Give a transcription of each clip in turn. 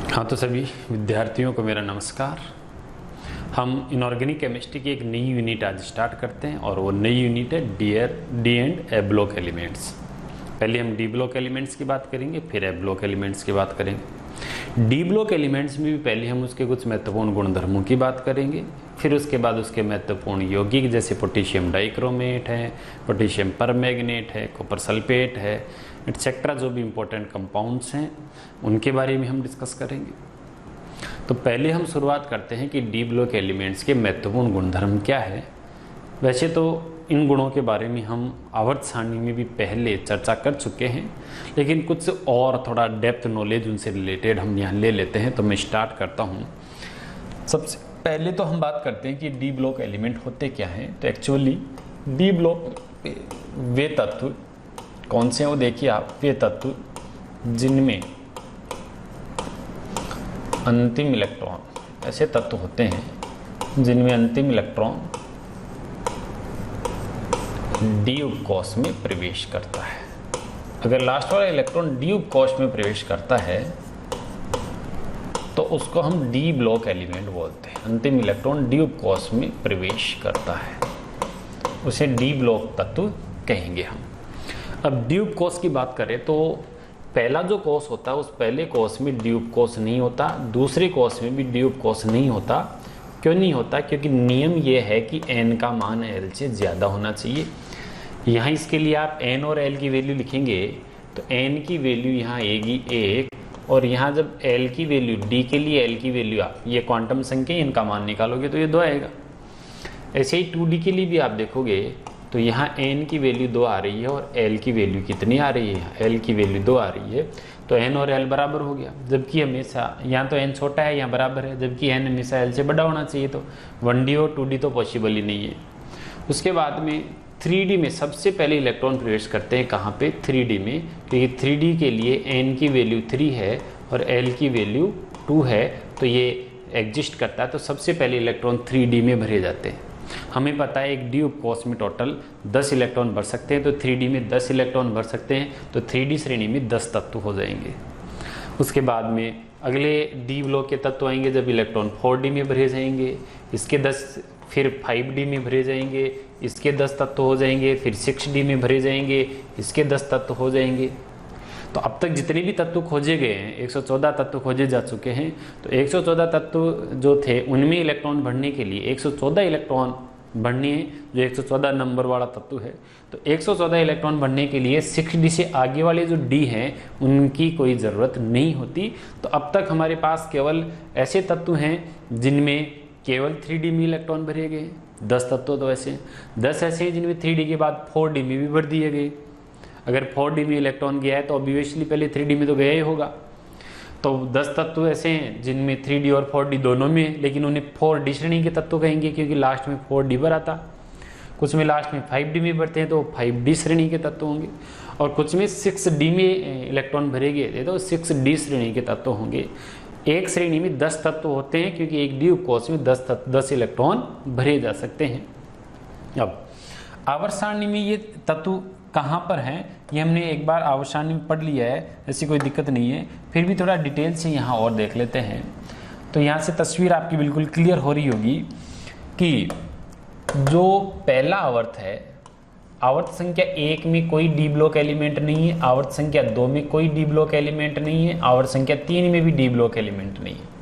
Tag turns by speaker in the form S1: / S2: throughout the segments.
S1: हाँ, तो सभी विद्यार्थियों को मेरा नमस्कार। हम इनऑर्गेनिक केमिस्ट्री की एक नई यूनिट आज स्टार्ट करते हैं और वो नई यूनिट है D and A block elements. पहले हम डी ब्लॉक एलिमेंट्स की बात करेंगे, फिर ए ब्लॉक एलिमेंट्स की बात करेंगे। डी ब्लॉक एलिमेंट्स में भी पहले हम उसके कुछ महत्वपूर्ण गुणधर्मों की बात करेंगे, फिर उसके बाद उसके महत्वपूर्ण यौगिक जैसे पोटेशियम डाइक्रोमेट है, पोटेशियम परमैंगनेट है, कॉपर सल्फेट है, एटसेट्रा जो भी इम्पोर्टेंट कंपाउंड्स हैं उनके बारे में हम डिस्कस करेंगे। तो पहले हम शुरुआत करते हैं कि डी ब्लॉक एलिमेंट्स के महत्वपूर्ण गुणधर्म क्या है। वैसे तो इन गुणों के बारे में हम आवर्त सारणी में भी पहले चर्चा कर चुके हैं, लेकिन कुछ और थोड़ा डेप्थ नॉलेज उनसे रिलेटेड हम यहाँ ले लेते हैं। तो मैं स्टार्ट करता हूँ। सबसे पहले तो हम बात करते हैं कि डी ब्लॉक एलिमेंट होते क्या हैं। तो एक्चुअली डी ब्लॉक वे तत्व कौन से हैं वो देखिए आप, वे तत्व जिनमें अंतिम इलेक्ट्रॉन, ऐसे तत्व होते हैं जिनमें अंतिम इलेक्ट्रॉन डी उपकोश में प्रवेश करता है। अगर लास्ट वाला इलेक्ट्रॉन डी उपकोश में प्रवेश करता है तो उसको हम डी ब्लॉक एलिमेंट बोलते हैं। अंतिम इलेक्ट्रॉन डी उपकोश में प्रवेश करता है, उसे डी ब्लॉक तत्व कहेंगे हम। अब डी उपकोश की बात करें तो पहला जो कोश होता है उस पहले कोश में डी उपकोश नहीं होता, दूसरे कोश में भी डी उपकोश नहीं होता। क्यों नहीं होता? क्योंकि नियम ये है कि n का मान l से ज़्यादा होना चाहिए। यहाँ इसके लिए आप n और l की वैल्यू लिखेंगे तो n की वैल्यू यहाँ आएगी 1, और यहाँ जब l की वैल्यू, d के लिए l की वैल्यू आप ये क्वांटम संख्या इनका मान निकालोगे तो ये 2 आएगा। ऐसे ही 2d के लिए भी आप देखोगे तो यहाँ n की वैल्यू 2 आ रही है और l की वैल्यू कितनी आ रही है? l की वैल्यू 2 आ रही है, तो n और l बराबर हो गया। जबकि हमेशा यहाँ तो n छोटा है, यहाँ बराबर है, जबकि n हमेशा l से बड़ा होना चाहिए। तो 1d और 2d तो पॉसिबल ही नहीं है। उसके बाद में 3d में सबसे पहले इलेक्ट्रॉन प्रवेश करते हैं। कहाँ पे? 3d में, क्योंकि 3d के लिए n की वैल्यू 3 है और l की वैल्यू 2 है, तो ये एग्जिस्ट करता है। तो सबसे पहले इलेक्ट्रॉन 3d में भरे जाते हैं। हमें पता है एक डी उपकोश में टोटल 10 इलेक्ट्रॉन भर सकते हैं, तो 3d में 10 इलेक्ट्रॉन भर सकते हैं, तो 3d श्रेणी में 10 तत्व हो जाएंगे। उसके बाद में अगले डी ब्लॉक के तत्व आएंगे जब इलेक्ट्रॉन 4d में भरे जाएंगे, इसके 10 फिर 5d में भरे जाएंगे, इसके 10 तत्व हो जाएंगे, फिर 6d में भरे जाएंगे, इसके 10 तत्व हो जाएंगे। तो अब तक जितने भी तत्व खोजे गए हैं, 114 तत्व खोजे जा चुके हैं। तो 114 तत्व जो थे उनमें इलेक्ट्रॉन भरने के लिए 114 इलेक्ट्रॉन भरने हैं, जो 114 नंबर वाला तत्व है। तो 114 इलेक्ट्रॉन भरने के लिए 6d से आगे वाले जो d हैं उनकी कोई ज़रूरत नहीं होती। तो अब तक हमारे पास केवल ऐसे तत्व हैं जिनमें केवल 3d में इलेक्ट्रॉन भरे गए। 10 तत्व तो ऐसे 10 ऐसे हैं जिनमें 3d के बाद 4d में भी भर दिए गए। अगर 4d में इलेक्ट्रॉन गया है तो ऑब्वियसली पहले 3d में तो गया ही होगा। तो 10 तत्व ऐसे हैं जिनमें 3d और 4d दोनों में है, लेकिन उन्हें 4d श्रेणी के तत्व कहेंगे क्योंकि लास्ट में 4d भरा था। कुछ में लास्ट में 5d में भरते हैं तो 5d श्रेणी के तत्व होंगे, और कुछ में 6d में इलेक्ट्रॉन भरे गए थे तो 6d श्रेणी के तत्व होंगे। एक श्रेणी में 10 तत्व होते हैं क्योंकि एक डी उपकोश में 10 इलेक्ट्रॉन भरे जा सकते हैं। अब आवर्त सारणी में ये तत्व कहाँ पर हैं ये हमने एक बार आवर्त सारणी में पढ़ लिया है, ऐसी कोई दिक्कत नहीं है। फिर भी थोड़ा डिटेल से यहाँ और देख लेते हैं। तो यहाँ से तस्वीर आपकी बिल्कुल क्लियर हो रही होगी कि जो पहला आवर्त है, आवर्त संख्या 1 में कोई डी ब्लॉक एलिमेंट नहीं है, आवर्त संख्या 2 में कोई डी ब्लॉक एलिमेंट नहीं है, आवर्त संख्या 3 में भी डी ब्लॉक एलिमेंट नहीं है।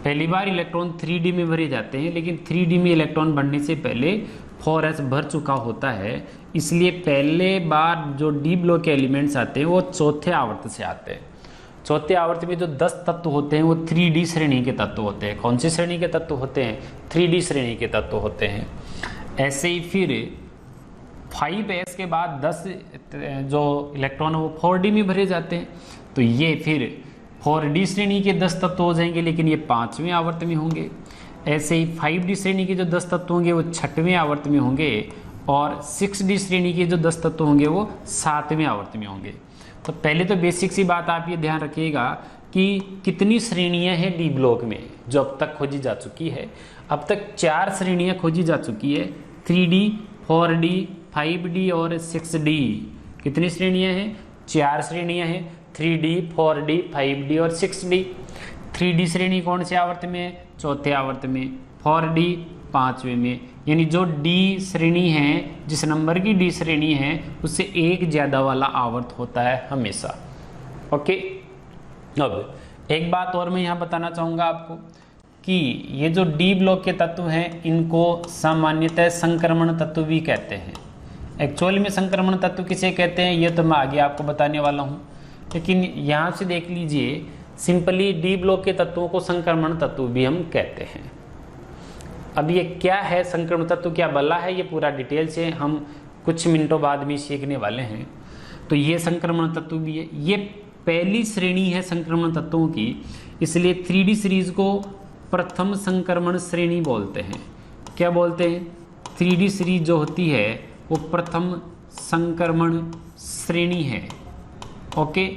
S1: पहली बार इलेक्ट्रॉन 3d में भरे जाते हैं, लेकिन 3d में इलेक्ट्रॉन भरने से पहले 4s भर चुका होता है, इसलिए पहले बार जो डी ब्लॉक के एलिमेंट्स आते हैं वो चौथे आवर्त से आते हैं। चौथे आवर्त में जो 10 तत्व होते हैं वो 3d श्रेणी के तत्व होते हैं। कौन सी श्रेणी के तत्व होते हैं? 3d श्रेणी के तत्व होते हैं। ऐसे ही फिर 5s के बाद 10 जो इलेक्ट्रॉन वो 4d में भरे जाते हैं, तो ये फिर 4d श्रेणी के 10 तत्व हो जाएंगे, लेकिन ये 5वें आवर्त में होंगे। ऐसे ही 5d श्रेणी के जो 10 तत्व होंगे वो 6वें आवर्त में होंगे, और 6d श्रेणी के जो 10 तत्व होंगे वो 7वें आवर्त में होंगे। तो पहले तो बेसिक सी बात आप ये ध्यान रखिएगा कि कितनी श्रेणियां हैं डी ब्लॉक में जो अब तक खोजी जा चुकी है। अब तक 4 श्रेणियां खोजी जा चुकी है, 3d, 4d, 5d और 6d। कितनी श्रेणियां हैं? 4 श्रेणियां हैं, 3d, 4d, 5d और 6d। 3D श्रेणी कौन से आवर्त में? चौथे आवर्त में। 4D 5वें में। यानी जो D श्रेणी है, जिस नंबर की D श्रेणी है, उससे एक ज़्यादा वाला आवर्त होता है हमेशा। ओके, अब एक बात और मैं यहाँ बताना चाहूँगा आपको कि ये जो D ब्लॉक के तत्व हैं, इनको सामान्यतः संक्रमण तत्व भी कहते हैं। एक्चुअल में संक्रमण तत्व किसे कहते हैं ये तो मैं आगे आपको बताने वाला हूँ, लेकिन यहाँ से देख लीजिए, सिंपली D ब्लॉक के तत्वों को संक्रमण तत्व भी हम कहते हैं। अब ये क्या है संक्रमण तत्व, क्या बला है, ये पूरा डिटेल से हम कुछ मिनटों बाद में सीखने वाले हैं। तो ये संक्रमण तत्व भी है, ये पहली श्रेणी है संक्रमण तत्वों की, इसलिए 3D सीरीज को प्रथम संक्रमण श्रेणी बोलते हैं। क्या बोलते हैं? 3D सीरीज जो होती है वो प्रथम संक्रमण श्रेणी है। ओके,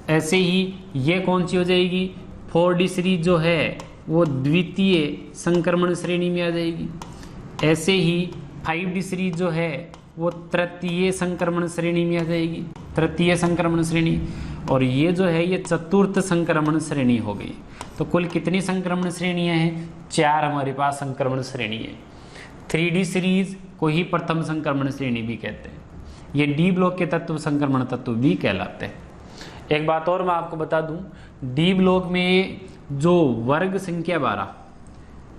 S1: ऐसे ही ये कौन सी हो जाएगी? 4D सीरीज जो है वो द्वितीय संक्रमण श्रेणी में आ जाएगी। ऐसे ही 5D सीरीज जो है वो तृतीय संक्रमण श्रेणी में आ जाएगी, तृतीय संक्रमण श्रेणी। और ये जो है ये चतुर्थ संक्रमण श्रेणी हो गई। तो कुल कितनी संक्रमण श्रेणियां हैं? 4 हमारे पास संक्रमण श्रेणी है। 3D सीरीज को ही प्रथम संक्रमण श्रेणी भी कहते हैं। ये D ब्लॉक के तत्व संक्रमण तत्व भी कहलाते हैं। एक बात और मैं आपको बता दूं, D ब्लॉक में जो वर्ग संख्या 12,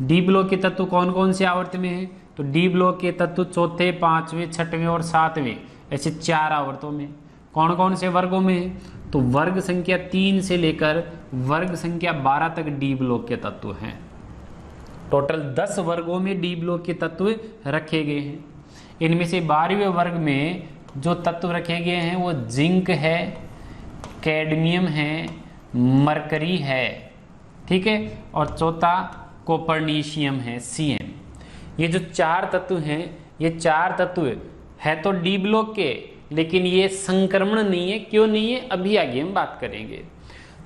S1: D ब्लॉक के तत्व कौन कौन से आवर्त में है? तो D ब्लॉक के तत्व चौथे, 5वें, 6वें और 7वें, ऐसे 4 आवर्तों में। कौन कौन से वर्गों में है? तो वर्ग संख्या 3 से लेकर वर्ग संख्या 12 तक D ब्लॉक के तत्व हैं। टोटल 10 वर्गों में D ब्लॉक के तत्व रखे गए हैं। इनमें से 12वें वर्ग में जो तत्व रखे गए हैं वो जिंक है, कैडमियम है, मरकरी है, ठीक है, और चौथा कोपर्निशियम है, Cm। ये जो 4 तत्व हैं, ये 4 तत्व है तो D ब्लॉक के, लेकिन ये संक्रमण नहीं है। क्यों नहीं है? अभी आगे हम बात करेंगे।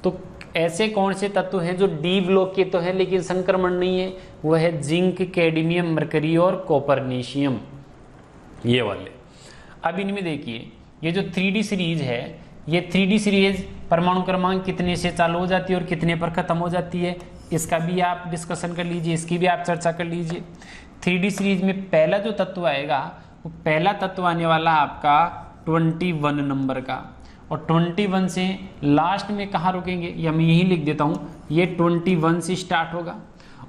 S1: तो ऐसे कौन से तत्व हैं जो D ब्लॉक के तो हैं लेकिन संक्रमण नहीं है? वह है जिंक, कैडमियम, मरकरी और कोपर्निशियम, ये वाले। अब इनमें देखिए, ये जो 3D सीरीज है, ये 3D सीरीज परमाणु क्रमांक कितने से चालू हो जाती है और कितने पर खत्म हो जाती है, इसका भी आप डिस्कशन कर लीजिए, इसकी भी आप चर्चा कर लीजिए। 3D सीरीज में पहला जो तत्व आएगा, वो पहला तत्व आने वाला आपका 21 नंबर का, और 21 से लास्ट में कहाँ रुकेंगे, या मैं यही लिख देता हूँ, ये 21 से स्टार्ट होगा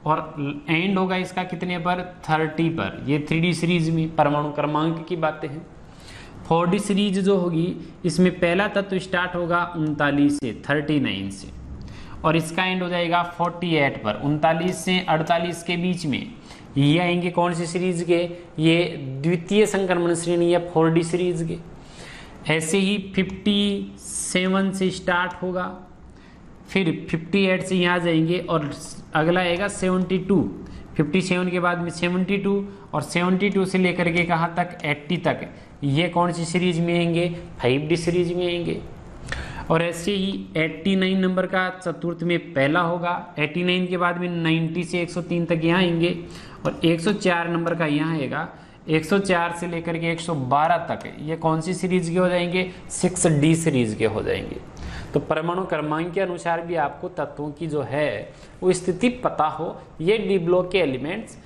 S1: और एंड होगा इसका कितने पर? 30 पर। ये 3D सीरीज में परमाणु क्रमांक की बातें हैं। 4D सीरीज जो होगी, इसमें पहला तत्व स्टार्ट होगा 39 से, 39 से, और इसका एंड हो जाएगा 48 पर। 39 से 48 के बीच में ये आएंगे कौन सी सीरीज के? ये द्वितीय संक्रमण श्रेणी या 4D सीरीज के। ऐसे ही 57 से स्टार्ट होगा, फिर 58 से यहाँ जाएंगे और अगला आएगा 72। 57 के बाद में 72 और 72 से लेकर के कहाँ तक? 80 तक। ये कौन सी सीरीज में आएंगे? 5D सीरीज में आएंगे। और ऐसे ही 89 नंबर का चतुर्थ में पहला होगा। 89 के बाद में 90 से 103 तक यहाँ आएंगे, और 104 नंबर का यहाँ आएगा। 104 से लेकर के 112 तक ये कौन सी सीरीज के हो जाएंगे? 6D सीरीज के हो जाएंगे। तो परमाणु क्रमांक के अनुसार भी आपको तत्वों की जो है वो स्थिति पता हो। ये D ब्लॉक के एलिमेंट्स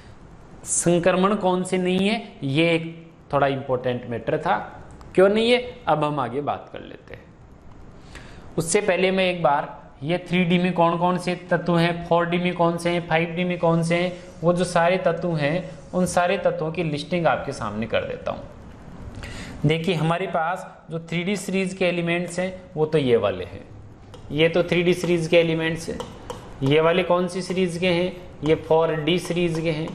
S1: संक्रमण कौन से नहीं है, ये एक थोड़ा इंपॉर्टेंट मैटर था। क्यों नहीं है, अब हम आगे बात कर लेते हैं। उससे पहले मैं एक बार ये 3D में कौन कौन से तत्व हैं, 4D में कौन से हैं, 5D में कौन से हैं, वो जो सारे तत्व हैं उन सारे तत्वों की लिस्टिंग आपके सामने कर देता हूँ। देखिए, हमारे पास जो 3D सीरीज के एलिमेंट्स हैं वो तो ये वाले हैं। ये तो 3D सीरीज के एलिमेंट्स हैं। ये वाले कौन सी सीरीज के हैं? ये 4D सीरीज के हैं।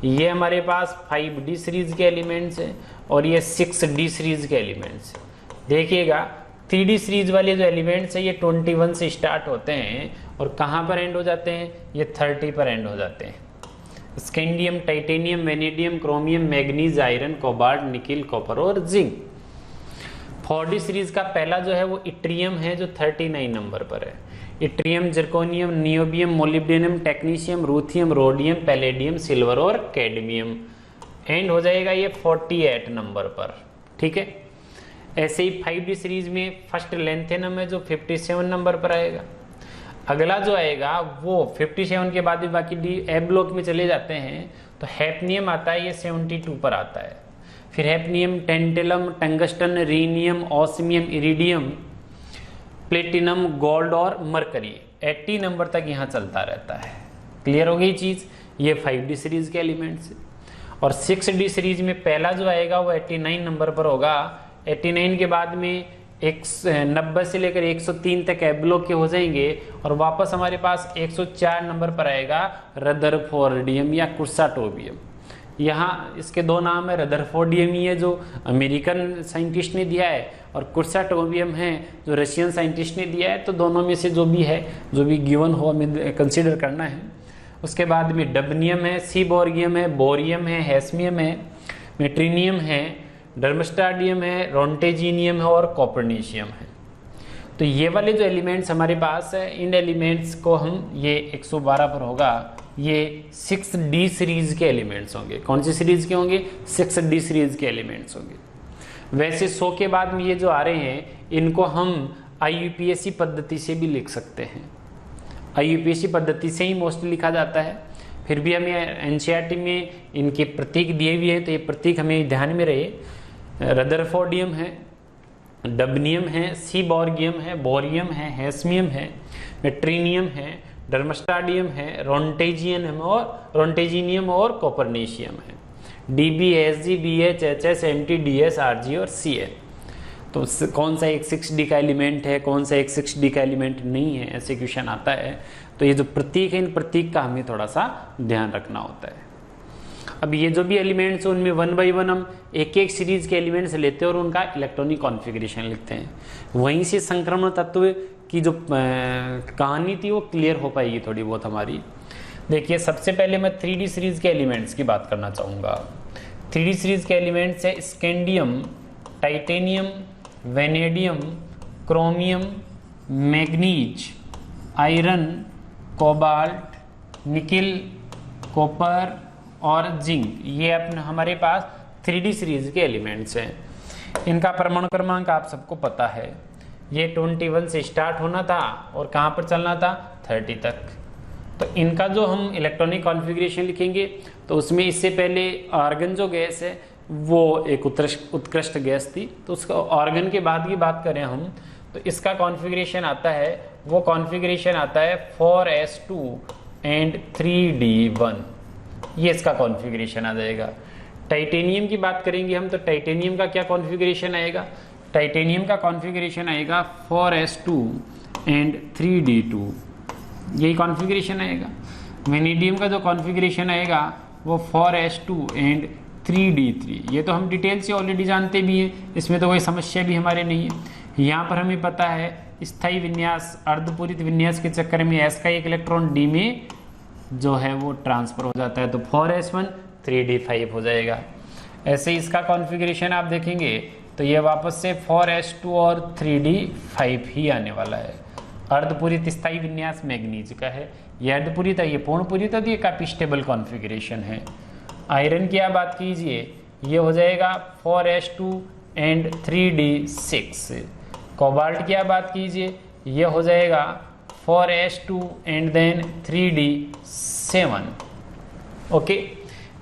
S1: ये हमारे पास 5D सीरीज के एलिमेंट्स हैं और ये 6D सीरीज के एलिमेंट्स हैं। देखिएगा, 3D सीरीज वाले जो एलिमेंट्स हैं ये 21 से स्टार्ट होते हैं और कहाँ पर एंड हो जाते हैं? ये 30 पर एंड हो जाते हैं। Scandium, titanium, vanadium, chromium, manganese, iron, cobalt, nickel, copper और जिंक। 4D सीरीज का पहला जो है वो इट्रियम है जो 39 नंबर पर है। Yttrium, zirconium, niobium, molybdenum, technetium, ruthenium, rhodium, palladium, silver और कैडमियम। एंड हो जाएगा ये 48 नंबर पर, ठीक है। ऐसे ही 5D सीरीज में फर्स्ट लेंथेनम है जो 57 नंबर पर आएगा। अगला जो आएगा वो 57 के बाद भी बाकी डी एफ ब्लॉक में चले जाते हैं, तो हैफनियम आता है, ये 72 पर आता है। फिर hafnium, tantalum, tungsten, rhenium, osmium, iridium, platinum, gold और मरकरी 80 नंबर तक यहाँ चलता रहता है। क्लियर हो गई चीज़? ये 5D सीरीज के एलिमेंट्स। और 6D सीरीज में पहला जो आएगा वो 89 नंबर पर होगा। 89 के बाद में 90 से लेकर 103 तक एफ ब्लॉक के हो जाएंगे और वापस हमारे पास 104 नंबर पर आएगा रदरफोर्डियम या कुर्साटोबियम। यहाँ इसके दो नाम है, रदरफोर्डियम ही है जो अमेरिकन साइंटिस्ट ने दिया है और कुर्साटोबियम है जो रशियन साइंटिस्ट ने दिया है। तो दोनों में से जो भी है, जो भी गिवन हो हमें कंसिडर करना है। उसके बाद में डबनियम है, सीबोर्गियम है, बोरियम है, हेस्मियम है, मेट्रीनियम है, डर्मस्टाडियम है, रोंटेजीनियम है और कॉपरनीशियम है। तो ये वाले जो एलिमेंट्स हमारे पास है, इन एलिमेंट्स को हम, ये 112 पर होगा, ये 6D सीरीज के एलिमेंट्स होंगे। कौन सी सीरीज के होंगे? 6D सीरीज के एलिमेंट्स होंगे। वैसे 100 के बाद में ये जो आ रहे हैं, इनको हम IUPAC पद्धति से भी लिख सकते हैं। IUPAC पद्धति से ही मोस्टली लिखा जाता है। फिर भी हमें NCERT में इनके प्रतीक दिए हुए हैं, तो ये प्रतीक हमें ध्यान में रहे। रदरफोर्डियम है, डबनियम है, सीबोर्गियम है, बोरियम है, हेस्मियम है, मेट्रीनियम है, डर्मस्टाडियम है, रोंटेजीनियम और कॉपरनीशियम है। DB, SG, BH, HS, MT, DS, RG और CN। तो कौन सा एक 6D का एलिमेंट है, कौन सा एक 6D का एलिमेंट नहीं है, ऐसे क्वेश्चन आता है। तो ये जो प्रतीक है, इन प्रतीक का हमें थोड़ा सा ध्यान रखना होता है। अब ये जो भी एलिमेंट्स हैं उनमें 1 बाई 1 हम एक एक सीरीज के एलिमेंट्स लेते हैं और उनका इलेक्ट्रॉनिक कॉन्फ़िगरेशन लिखते हैं। वहीं से संक्रमण तत्व की जो कहानी थी वो क्लियर हो पाएगी थोड़ी बहुत हमारी। देखिए, सबसे पहले मैं 3D सीरीज के एलिमेंट्स की बात करना चाहूँगा। 3D सीरीज के एलिमेंट्स है scandium, titanium, vanadium, chromium, manganese, iron, cobalt, nickel, copper और जिंक। ये अपने हमारे पास 3D सीरीज के एलिमेंट्स हैं। इनका परमाणु क्रमांक आप सबको पता है। ये 21 से स्टार्ट होना था और कहाँ पर चलना था? 30 तक। तो इनका जो हम इलेक्ट्रॉनिक कॉन्फ़िगरेशन लिखेंगे तो उसमें इससे पहले आर्गन जो गैस है वो एक उत्कृष्ट गैस थी, तो उसका आर्गन के बाद की बात करें हम तो इसका कॉन्फ़िगरेशन आता है, वो कॉन्फ़िगरेशन आता है 4s2 एंड 3d1। ये इसका कॉन्फ़िगरेशन आ जाएगा। टाइटेनियम की बात करेंगे हम तो टाइटेनियम का क्या कॉन्फ़िगरेशन आएगा? टाइटेनियम का कॉन्फ़िगरेशन आएगा 4s2 एंड 3d2, यही कॉन्फ़िगरेशन आएगा। वेनेडियम का जो कॉन्फ़िगरेशन आएगा वो 4s2 एंड 3d3। ये तो हम डिटेल से ऑलरेडी जानते भी हैं, इसमें तो कोई समस्या भी हमारे नहीं है। यहाँ पर हमें पता है स्थायी विन्यास, अर्धपूरित विन्यास के चक्कर में s का एक इलेक्ट्रॉन d में जो है वो ट्रांसफर हो जाता है, तो 4s1 3d5 हो जाएगा। ऐसे इसका कॉन्फ़िगरेशन आप देखेंगे तो ये वापस से 4s2 और 3d5 ही आने वाला है। अर्धपूरित स्थायी विन्यास मैग्नीज का है, ये अर्धपूरित है, ये पूर्णपूरित है, तो ये काफ़ी स्टेबल कॉन्फ़िगरेशन है। आयरन की आप बात कीजिए, ये हो जाएगा 4s2 एंड 3d6। कोबाल्ट की आप बात कीजिए, ये हो जाएगा 4s2 and then 3d7। Okay,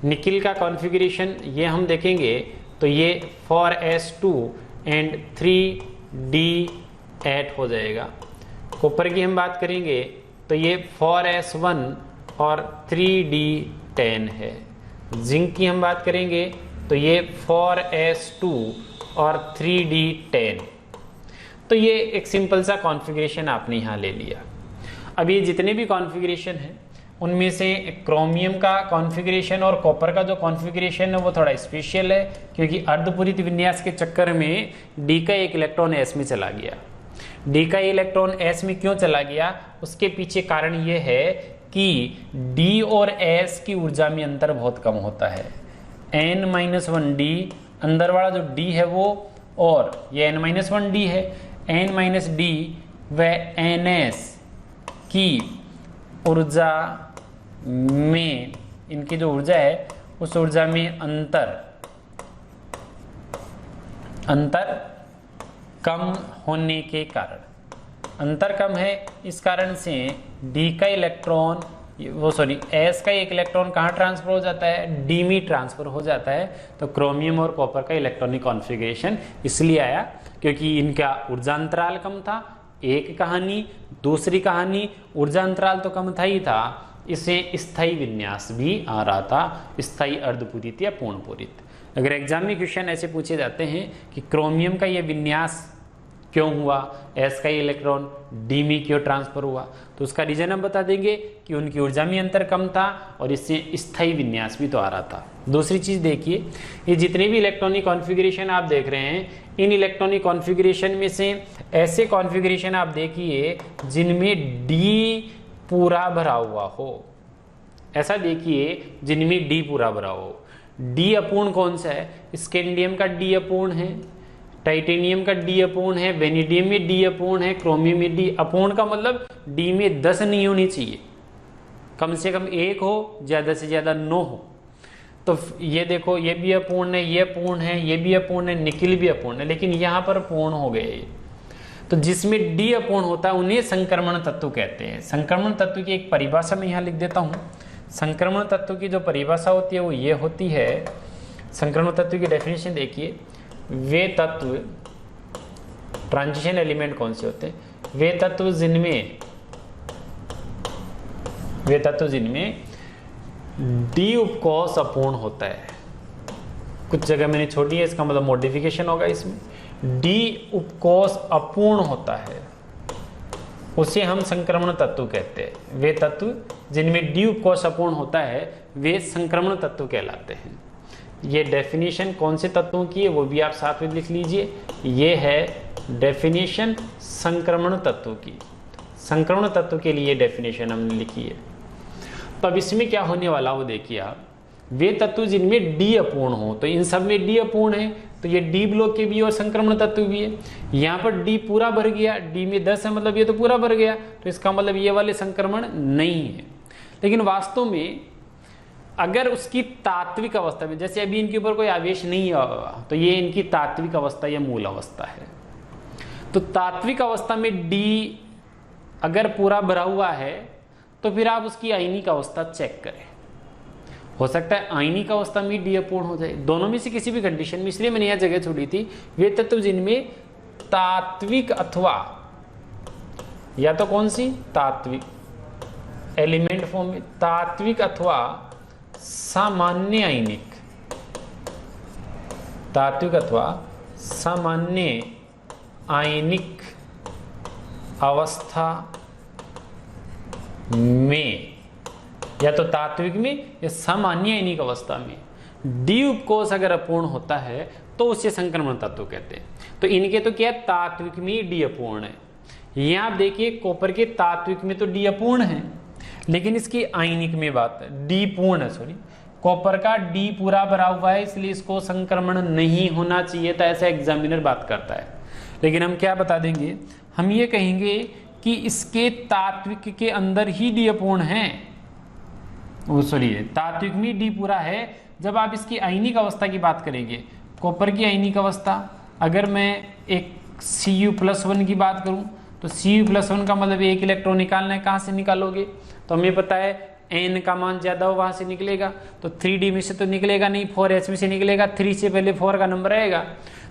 S1: nickel का कॉन्फ़िगरेशन ये हम देखेंगे तो ये 4s2 एंड 3d8 हो जाएगा। कॉपर की हम बात करेंगे तो ये 4s1 और 3d10 है। जिंक की हम बात करेंगे तो ये 4s2 और 3d10। तो ये एक सिंपल सा कॉन्फ़िगरेशन आपने यहाँ ले लिया। अब ये जितने भी कॉन्फ़िगरेशन हैं उनमें से क्रोमियम का कॉन्फ़िगरेशन और कॉपर का जो कॉन्फ़िगरेशन है वो थोड़ा स्पेशल है, क्योंकि अर्धपूरित विन्यास के चक्कर में डी का एक इलेक्ट्रॉन एस में चला गया। डी का इलेक्ट्रॉन एस में क्यों चला गया, उसके पीछे कारण ये है कि डी और एस की ऊर्जा में अंतर बहुत कम होता है। n-1d अंदर वाला जो डी है वो, और ये n-1d है, n-d व ns की ऊर्जा में, इनकी जो ऊर्जा है उस ऊर्जा में अंतर कम होने के कारण अंतर कम है, इस कारण से डी का इलेक्ट्रॉन एस का एक इलेक्ट्रॉन कहाँ ट्रांसफर हो जाता है, डी में ट्रांसफर हो जाता है। तो क्रोमियम और कॉपर का इलेक्ट्रॉनिक कॉन्फ़िगरेशन इसलिए आया क्योंकि इनका ऊर्जा अंतराल कम था, एक कहानी। दूसरी कहानी, ऊर्जा अंतराल तो कम था ही था, इसे स्थायी विन्यास भी आ रहा था, स्थायी अर्धपूरित या पूर्ण पूरित। अगर एग्जाम में क्वेश्चन ऐसे पूछे जाते हैं कि क्रोमियम का ये विन्यास क्यों हुआ, एस का इलेक्ट्रॉन डी में क्यों ट्रांसफर हुआ, तो उसका रीजन हम बता देंगे कि उनकी ऊर्जा में अंतर कम था और इससे स्थायी विन्यास भी तो आ रहा था। दूसरी चीज देखिए, ये जितने भी इलेक्ट्रॉनिक कॉन्फ़िगरेशन आप देख रहे हैं, इन इलेक्ट्रॉनिक कॉन्फ़िगरेशन में से ऐसे कॉन्फ़िगरेशन आप देखिए जिनमें डी पूरा भरा हुआ हो। ऐसा देखिए जिनमें डी पूरा भरा हो। डी अपूर्ण कौन सा है, स्कैंडियम का डी अपूर्ण है, टाइटेनियम का डी अपूर्ण है, वेनेडियम में डी अपूर्ण है, क्रोमियम में डी अपूर्ण का मतलब डी में 10 नहीं होनी चाहिए, कम से कम 1 हो, ज्यादा से ज्यादा 9 हो। तो ये देखो, ये भी अपूर्ण है, ये अपूर्ण है, ये भी अपूर्ण है, निकिल भी अपूर्ण है, लेकिन यहां पर पूर्ण हो गए। तो जिसमें डी अपूर्ण होता है उन्हें संक्रमण तत्व कहते हैं। संक्रमण तत्व की एक परिभाषा मैं यहाँ लिख देता हूँ। संक्रमण तत्व की जो परिभाषा होती है वो ये होती है, संक्रमण तत्व की डेफिनेशन देखिए, वे तत्व, ट्रांजिशन एलिमेंट कौन से होते हैं, वे तत्व जिनमें डी उपकोष अपूर्ण होता है। कुछ जगह मैंने छोड़ी है, इसका मतलब मॉडिफिकेशन होगा इसमें। डी उपकोष अपूर्ण होता है उसे हम संक्रमण तत्व कहते हैं। वे तत्व जिनमें डी उपकोष अपूर्ण होता है वे संक्रमण तत्व कहलाते हैं। ये डेफिनेशन कौन से तत्वों की है वो भी आप साथ में लिख लीजिए। ये है डेफिनेशन संक्रमण तत्व की। संक्रमण तत्व के लिए डेफिनेशन हमने लिखी है। तो अब इसमें क्या होने वाला वो देखिए आप, वे तत्व जिनमें डी अपूर्ण हो, तो इन सब में डी अपूर्ण है, तो ये डी ब्लॉक के भी और संक्रमण तत्व भी है। यहाँ पर डी पूरा भर गया, डी में 10 है मतलब ये तो पूरा भर गया, तो इसका मतलब ये वाले संक्रमण नहीं है। लेकिन वास्तव में अगर उसकी तात्विक अवस्था में, जैसे अभी इनके ऊपर कोई आवेश नहीं होगा, तो ये इनकी तात्विक अवस्था या मूल अवस्था है। तो तात्विक अवस्था में डी अगर पूरा भरा हुआ है तो फिर आप उसकी आयनिक अवस्था चेक करें। हो सकता है आयनिक अवस्था में डी अपूर्ण हो जाए, दोनों में से किसी भी कंडीशन में, इसलिए मैंने यह जगह छोड़ी थी। वे तत्व जिनमें तात्विक अथवा, या तो कौन सी तात्विक एलिमेंट फॉर्म में, तात्विक अथवा सामान्य आयनिक, तात्विक अथवा सामान्य आयनिक अवस्था में, या तो तात्विक में या सामान्य आयनिक अवस्था में डी उपकोष अगर अपूर्ण होता है तो उसे संक्रमण तत्व कहते हैं। तो इनके तो क्या, तात्विक में डी अपूर्ण है। यहां आप देखिए कॉपर के तात्विक में तो डी अपूर्ण है, लेकिन इसकी आयनिक में बात डी पूर्ण है, सॉरी कॉपर का डी पूरा भरा हुआ है, इसलिए इसको संक्रमण नहीं होना चाहिए था, ऐसा एग्जामिनर बात करता है। लेकिन हम क्या बता देंगे, हम ये कहेंगे कि इसके तात्विक के अंदर ही डी अपूर्ण है, सॉरी तात्विक में डी पूरा है। जब आप इसकी आयनिक अवस्था की बात करेंगे, कॉपर की आयनिक अवस्था, अगर मैं एक Cu+1 की बात करूं तो Cu+1 का मतलब एक इलेक्ट्रॉन निकालना है, कहां से निकालोगे, तो हमें पता है N का मान ज्यादा हो वहां से निकलेगा, तो 3D में से तो निकलेगा नहीं, 4S में से निकलेगा, 3 से पहले 4 का नंबर आएगा,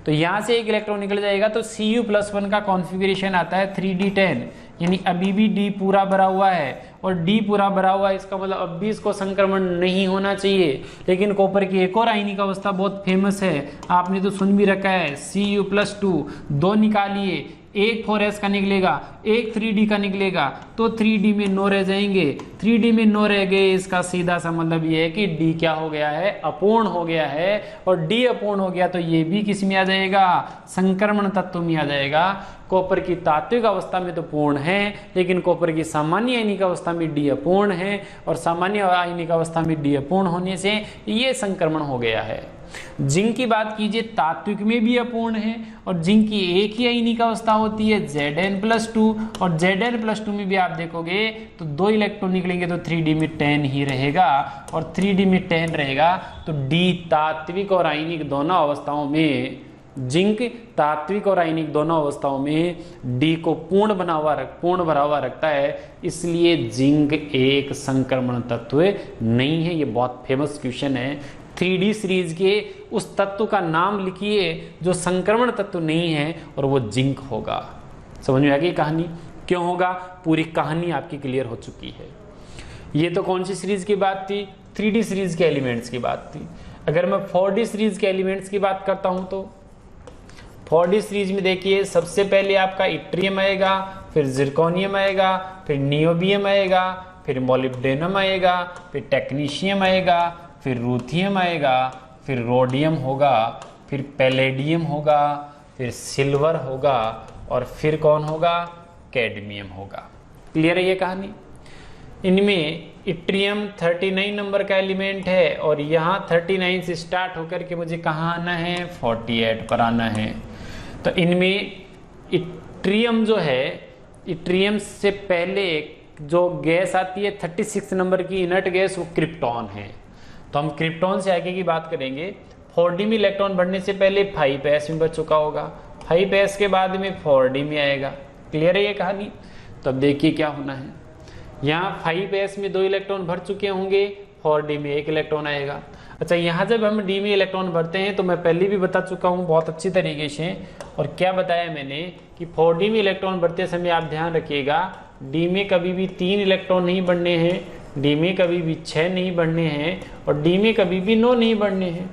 S1: तो यहां से एक इलेक्ट्रॉन निकल जाएगा। तो Cu+1 का कॉन्फ़िगरेशन आता है 3D10, यानी अभी भी डी पूरा भरा हुआ है, और डी पूरा भरा हुआ है इसका मतलब अब भी इसको संक्रमण नहीं होना चाहिए। लेकिन कॉपर की एक और आयनिक अवस्था बहुत फेमस है, आपने तो सुन भी रखा है, Cu+2, 2 निकालिए, एक 4s का निकलेगा, एक 3D का निकलेगा, तो 3D में 9 रह जाएंगे। 3D में 9 रह गए, इसका सीधा सा मतलब ये है कि D क्या हो गया है, अपूर्ण हो गया है, और D अपूर्ण हो गया तो ये भी किस में आ जाएगा, संक्रमण तत्व में आ जाएगा। कॉपर की तात्विक अवस्था में तो पूर्ण है, लेकिन कॉपर की सामान्य आयनिक अवस्था में D अपूर्ण है, और सामान्य आयनिक अवस्था में D अपूर्ण होने से ये संक्रमण हो गया है। जिंक की बात कीजिए, तात्विक में भी अपूर्ण है, और जिंक की एक ही आयनिक अवस्था होती है Zn+2, और Zn+2 में भी आप देखोगे तो 2 इलेक्ट्रॉन निकलेंगे, तो 3D में 10 ही रहेगा, और 3D में 10 रहेगा तो D तात्विक और आयनिक दोनों अवस्थाओं में
S2: जिंक तात्विक और आयनिक दोनों अवस्थाओं में डी को पूर्ण भरा हुआ रखता है, इसलिए जिंक एक संक्रमण तत्व नहीं है। ये बहुत फेमस क्वेश्चन है। 3D सीरीज के उस तत्व का नाम लिखिए जो संक्रमण तत्व नहीं है, और वो जिंक होगा। समझ में आ गई कहानी? क्यों होगा? पूरी कहानी आपकी क्लियर हो चुकी है। ये तो कौन सी सीरीज की बात थी? 3D सीरीज के एलिमेंट्स की बात थी। अगर मैं 4D सीरीज के एलिमेंट्स की बात करता हूं तो 4D सीरीज में देखिए, सबसे पहले आपका इट्रियम आएगा, फिर जिरकोनियम आएगा, फिर नियोबियम आएगा, फिर मोलिब्डेनम आएगा, फिर टेक्नीशियम आएगा, फिर रूथियम आएगा, फिर रोडियम होगा, फिर पैलेडियम होगा, फिर सिल्वर होगा, और फिर कौन होगा? कैडमियम होगा। क्लियर है ये कहानी? इनमें इट्रियम 39 नंबर का एलिमेंट है, और यहाँ 39 से स्टार्ट होकर के मुझे कहाँ आना है? 48 पर आना है। तो इनमें इट्रियम जो है, इट्रियम से पहले जो गैस आती है 36 नंबर की इनर्ट गैस, वो क्रिप्टॉन है। तो हम क्रिप्टॉन से आगे की बात करेंगे। 4D में इलेक्ट्रॉन बढ़ने से पहले 5s में बढ़ चुका होगा, 5s के बाद में 4D में आएगा। क्लियर है ये कहानी? तो अब देखिए क्या होना है। यहाँ 5s में 2 इलेक्ट्रॉन भर चुके होंगे, 4D में 1 इलेक्ट्रॉन आएगा। अच्छा, यहाँ जब हम D में इलेक्ट्रॉन भरते हैं तो मैं पहले भी बता चुका हूँ बहुत अच्छी तरीके से। और क्या बताया मैंने कि 4D में इलेक्ट्रॉन भरते समय आप ध्यान रखिएगा, D में कभी भी 3 इलेक्ट्रॉन नहीं बढ़ने हैं, D में कभी भी 6 नहीं बढ़ने हैं, और D में कभी भी 9 नहीं बढ़ने हैं।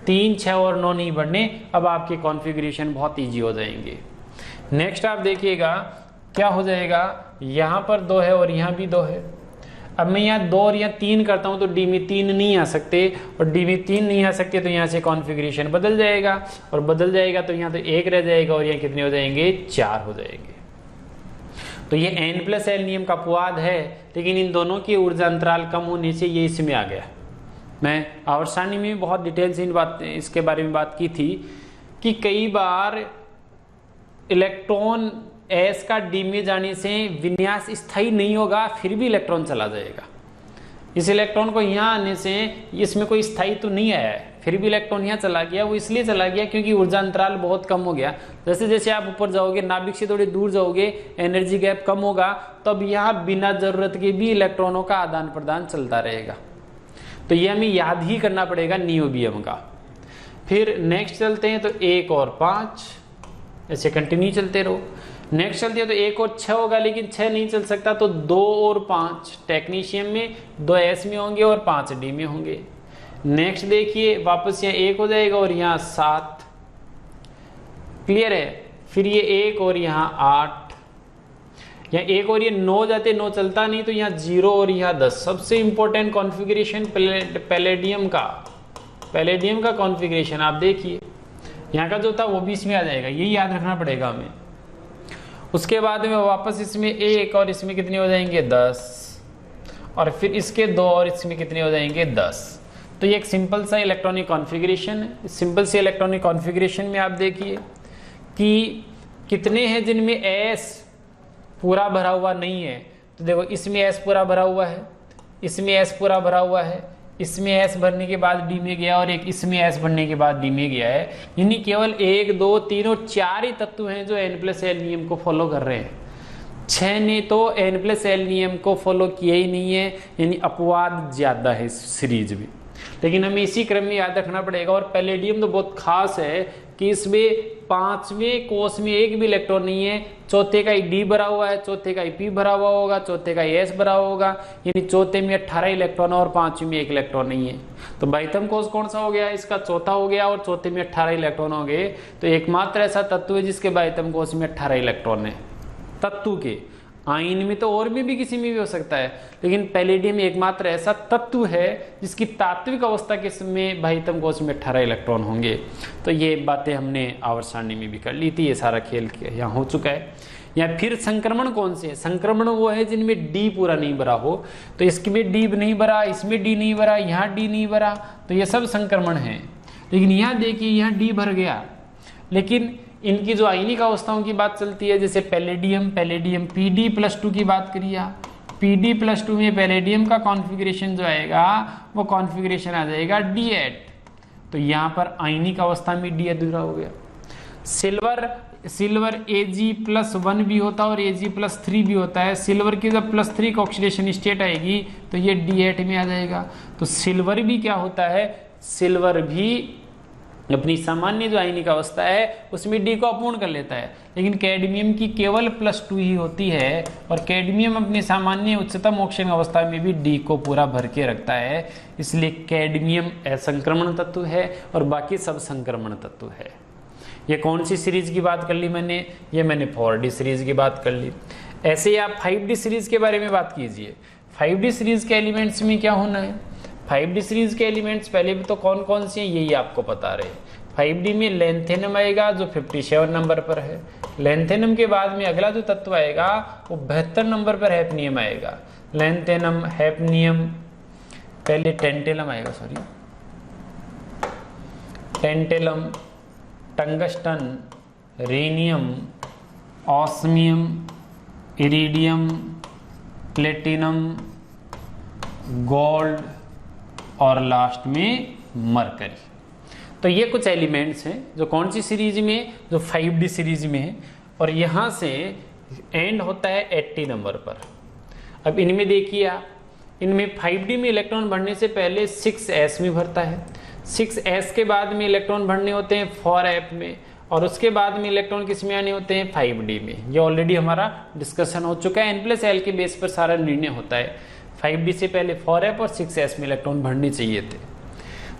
S2: 3, 6 और 9 नहीं बढ़ने। अब आपके कॉन्फ़िगरेशन बहुत ईजी हो जाएंगे। नेक्स्ट आप देखिएगा क्या हो जाएगा, यहाँ पर 2 है और यहाँ भी 2 है। अब मैं यहाँ 2 और यहाँ 3 करता हूँ तो D में 3 नहीं आ सकते, और D में 3 नहीं आ सकते तो यहाँ से कॉन्फ़िगरेशन बदल जाएगा, और बदल जाएगा तो यहाँ तो 1 रह जाएगा, और यहाँ कितने हो जाएंगे? 4 हो जाएंगे। तो ये N+L नियम का अपवाद है, लेकिन इन दोनों की ऊर्जा अंतराल कम होने से ये इसमें आ गया। मैं आवर्त सारणी में भी बहुत डिटेल से इसके बारे में बात की थी कि कई बार इलेक्ट्रॉन S का D में जाने से विन्यास स्थायी नहीं होगा, फिर भी इलेक्ट्रॉन चला जाएगा। इस इलेक्ट्रॉन को यहाँ आने से इसमें कोई स्थायित्व तो नहीं आया है, फिर भी इलेक्ट्रॉन यहाँ चला गया। वो इसलिए चला गया क्योंकि ऊर्जा अंतराल बहुत कम हो गया। जैसे जैसे आप ऊपर जाओगे, नाभिक से थोड़ी दूर जाओगे, एनर्जी गैप कम होगा, तब यहाँ बिना जरूरत के भी इलेक्ट्रॉनों का आदान प्रदान चलता रहेगा। तो ये हमें याद ही करना पड़ेगा नियोबियम का। फिर नेक्स्ट चलते हैं तो 1 और 5, ऐसे कंटिन्यू चलते रहो। नेक्स्ट चलते हैं तो 1 और 6 होगा, लेकिन 6 नहीं चल सकता, तो 2 और 5 टेक्नीशियम में 2 S में होंगे और 5 D में होंगे। नेक्स्ट देखिए, वापस यहाँ 1 हो जाएगा और यहाँ 7। क्लियर है? फिर ये 1 और यहाँ 8, यहाँ 1 और ये 9 जाते, 9 चलता नहीं, तो यहाँ 0 और यहाँ 10। सबसे इंपॉर्टेंट कॉन्फ़िगरेशन पैलेडियम का कॉन्फ़िगरेशन आप देखिए, यहाँ का जो था वो भी इसमें आ जाएगा, यही याद रखना पड़ेगा हमें। उसके बाद में वापस इसमें 1 और इसमें कितने हो जाएंगे? 10, और फिर इसके 2 और इसमें कितने हो जाएंगे? 10। तो ये एक सिंपल सा इलेक्ट्रॉनिक कॉन्फ़िगरेशन है। सिंपल से इलेक्ट्रॉनिक कॉन्फ़िगरेशन में आप देखिए कि कितने हैं जिनमें S पूरा भरा हुआ नहीं है। तो देखो, इसमें S पूरा भरा हुआ है, इसमें S पूरा भरा हुआ है, इसमें S भरने के बाद D में गया, और एक इसमें S भरने के बाद D में गया है। यानी केवल 1, 2, 3 और 4 ही तत्व हैं जो N+L नियम को फॉलो कर रहे हैं। 6 ने तो N+L नियम को फॉलो किया ही नहीं है, यानी अपवाद ज्यादा है इस सीरीज में। लेकिन हमें इसी क्रम में याद रखना पड़ेगा। और पैलेडियम तो बहुत खास है कि इसमें 5वें कोष में एक भी इलेक्ट्रॉन नहीं है। चौथे का D भरा हुआ है, चौथे का P भरा हुआ होगा, चौथे का S भरा होगा, यानी चौथे में 18 इलेक्ट्रॉन और 5वें में 1 इलेक्ट्रॉन नहीं है। तो बाह्यतम कोष कौन सा हो गया? इसका चौथा हो गया, और चौथे में 18 इलेक्ट्रॉन हो गए। तो एकमात्र ऐसा तत्व है जिसके बाह्यतम कोष में 18 इलेक्ट्रॉन है तत्व के। आयन में तो और भी किसी में भी हो सकता है, लेकिन पैलेडियम एकमात्र ऐसा तत्व है जिसकी तात्विक अवस्था के समय बाह्यतम कोष में 18 इलेक्ट्रॉन होंगे। तो ये बातें हमने आवर्त सारणी में भी कर ली थी। ये सारा खेल यहाँ हो चुका है। या फिर संक्रमण कौन से है? संक्रमण वो है जिनमें D पूरा नहीं भरा हो। तो इसमें D नहीं भरा, इसमें D नहीं भरा, यहाँ D नहीं भरा, तो ये सब संक्रमण है। लेकिन यहाँ देखिए, यहाँ D भर गया, लेकिन इनकी जो आयनिक अवस्थाओं की बात चलती है, जैसे पैलेडियम Pd+2 की बात करिए, Pd+2 में पैलेडियम का कॉन्फ़िगरेशन जो आएगा वो कॉन्फ़िगरेशन आ जाएगा D8। तो यहाँ पर आयनिक अवस्था में D अधूरा हो गया। सिल्वर Ag+1 भी होता है और Ag+3 भी होता है। सिल्वर की जब +3 का ऑक्सीडेशन स्टेट आएगी तो ये D8 में आ जाएगा। तो सिल्वर भी क्या होता है, सिल्वर भी अपनी सामान्य जो आयनिक अवस्था है उसमें D को अपूर्ण कर लेता है, लेकिन कैडमियम की केवल +2 ही होती है और कैडमियम अपनी सामान्य उच्चतम ऑक्सीजन अवस्था में भी D को पूरा भर के रखता है, इसलिए कैडमियम असंक्रमण तत्व है और बाकी सब संक्रमण तत्व है। ये कौन सी सीरीज की बात कर ली मैंने, ये मैंने 4D सीरीज की बात कर ली। ऐसे ही आप 5D सीरीज के बारे में बात कीजिए। 5D सीरीज के एलिमेंट्स में क्या होना है, 5D सीरीज के एलिमेंट्स पहले भी तो कौन कौन से हैं यही आपको पता रहे। 5D में लेंथेनम आएगा जो 57 नंबर पर है। लेंथेनम के बाद में अगला जो तत्व आएगा वो 72 नंबर पर हैफनियम आएगा। लेंथेनम, हैफनियम, पहले टेंटेलम आएगा, tantalum, tungsten, rhenium, osmium, iridium, platinum, gold और लास्ट में मरकरी। तो ये कुछ एलिमेंट्स हैं जो कौन सी सीरीज में, जो 5D सीरीज में है और यहाँ से एंड होता है 80 नंबर पर। अब इनमें देखिए आप, इनमें 5D में इलेक्ट्रॉन भरने से पहले 6s में भरता है, 6s के बाद में इलेक्ट्रॉन भरने होते हैं 4f में और उसके बाद में इलेक्ट्रॉन किस में आने होते हैं 5D में। ये ऑलरेडी हमारा डिस्कशन हो चुका है, n+l के बेस पर सारा निर्णय होता है। 5D से पहले 4f और 6s में इलेक्ट्रॉन भरने चाहिए थे।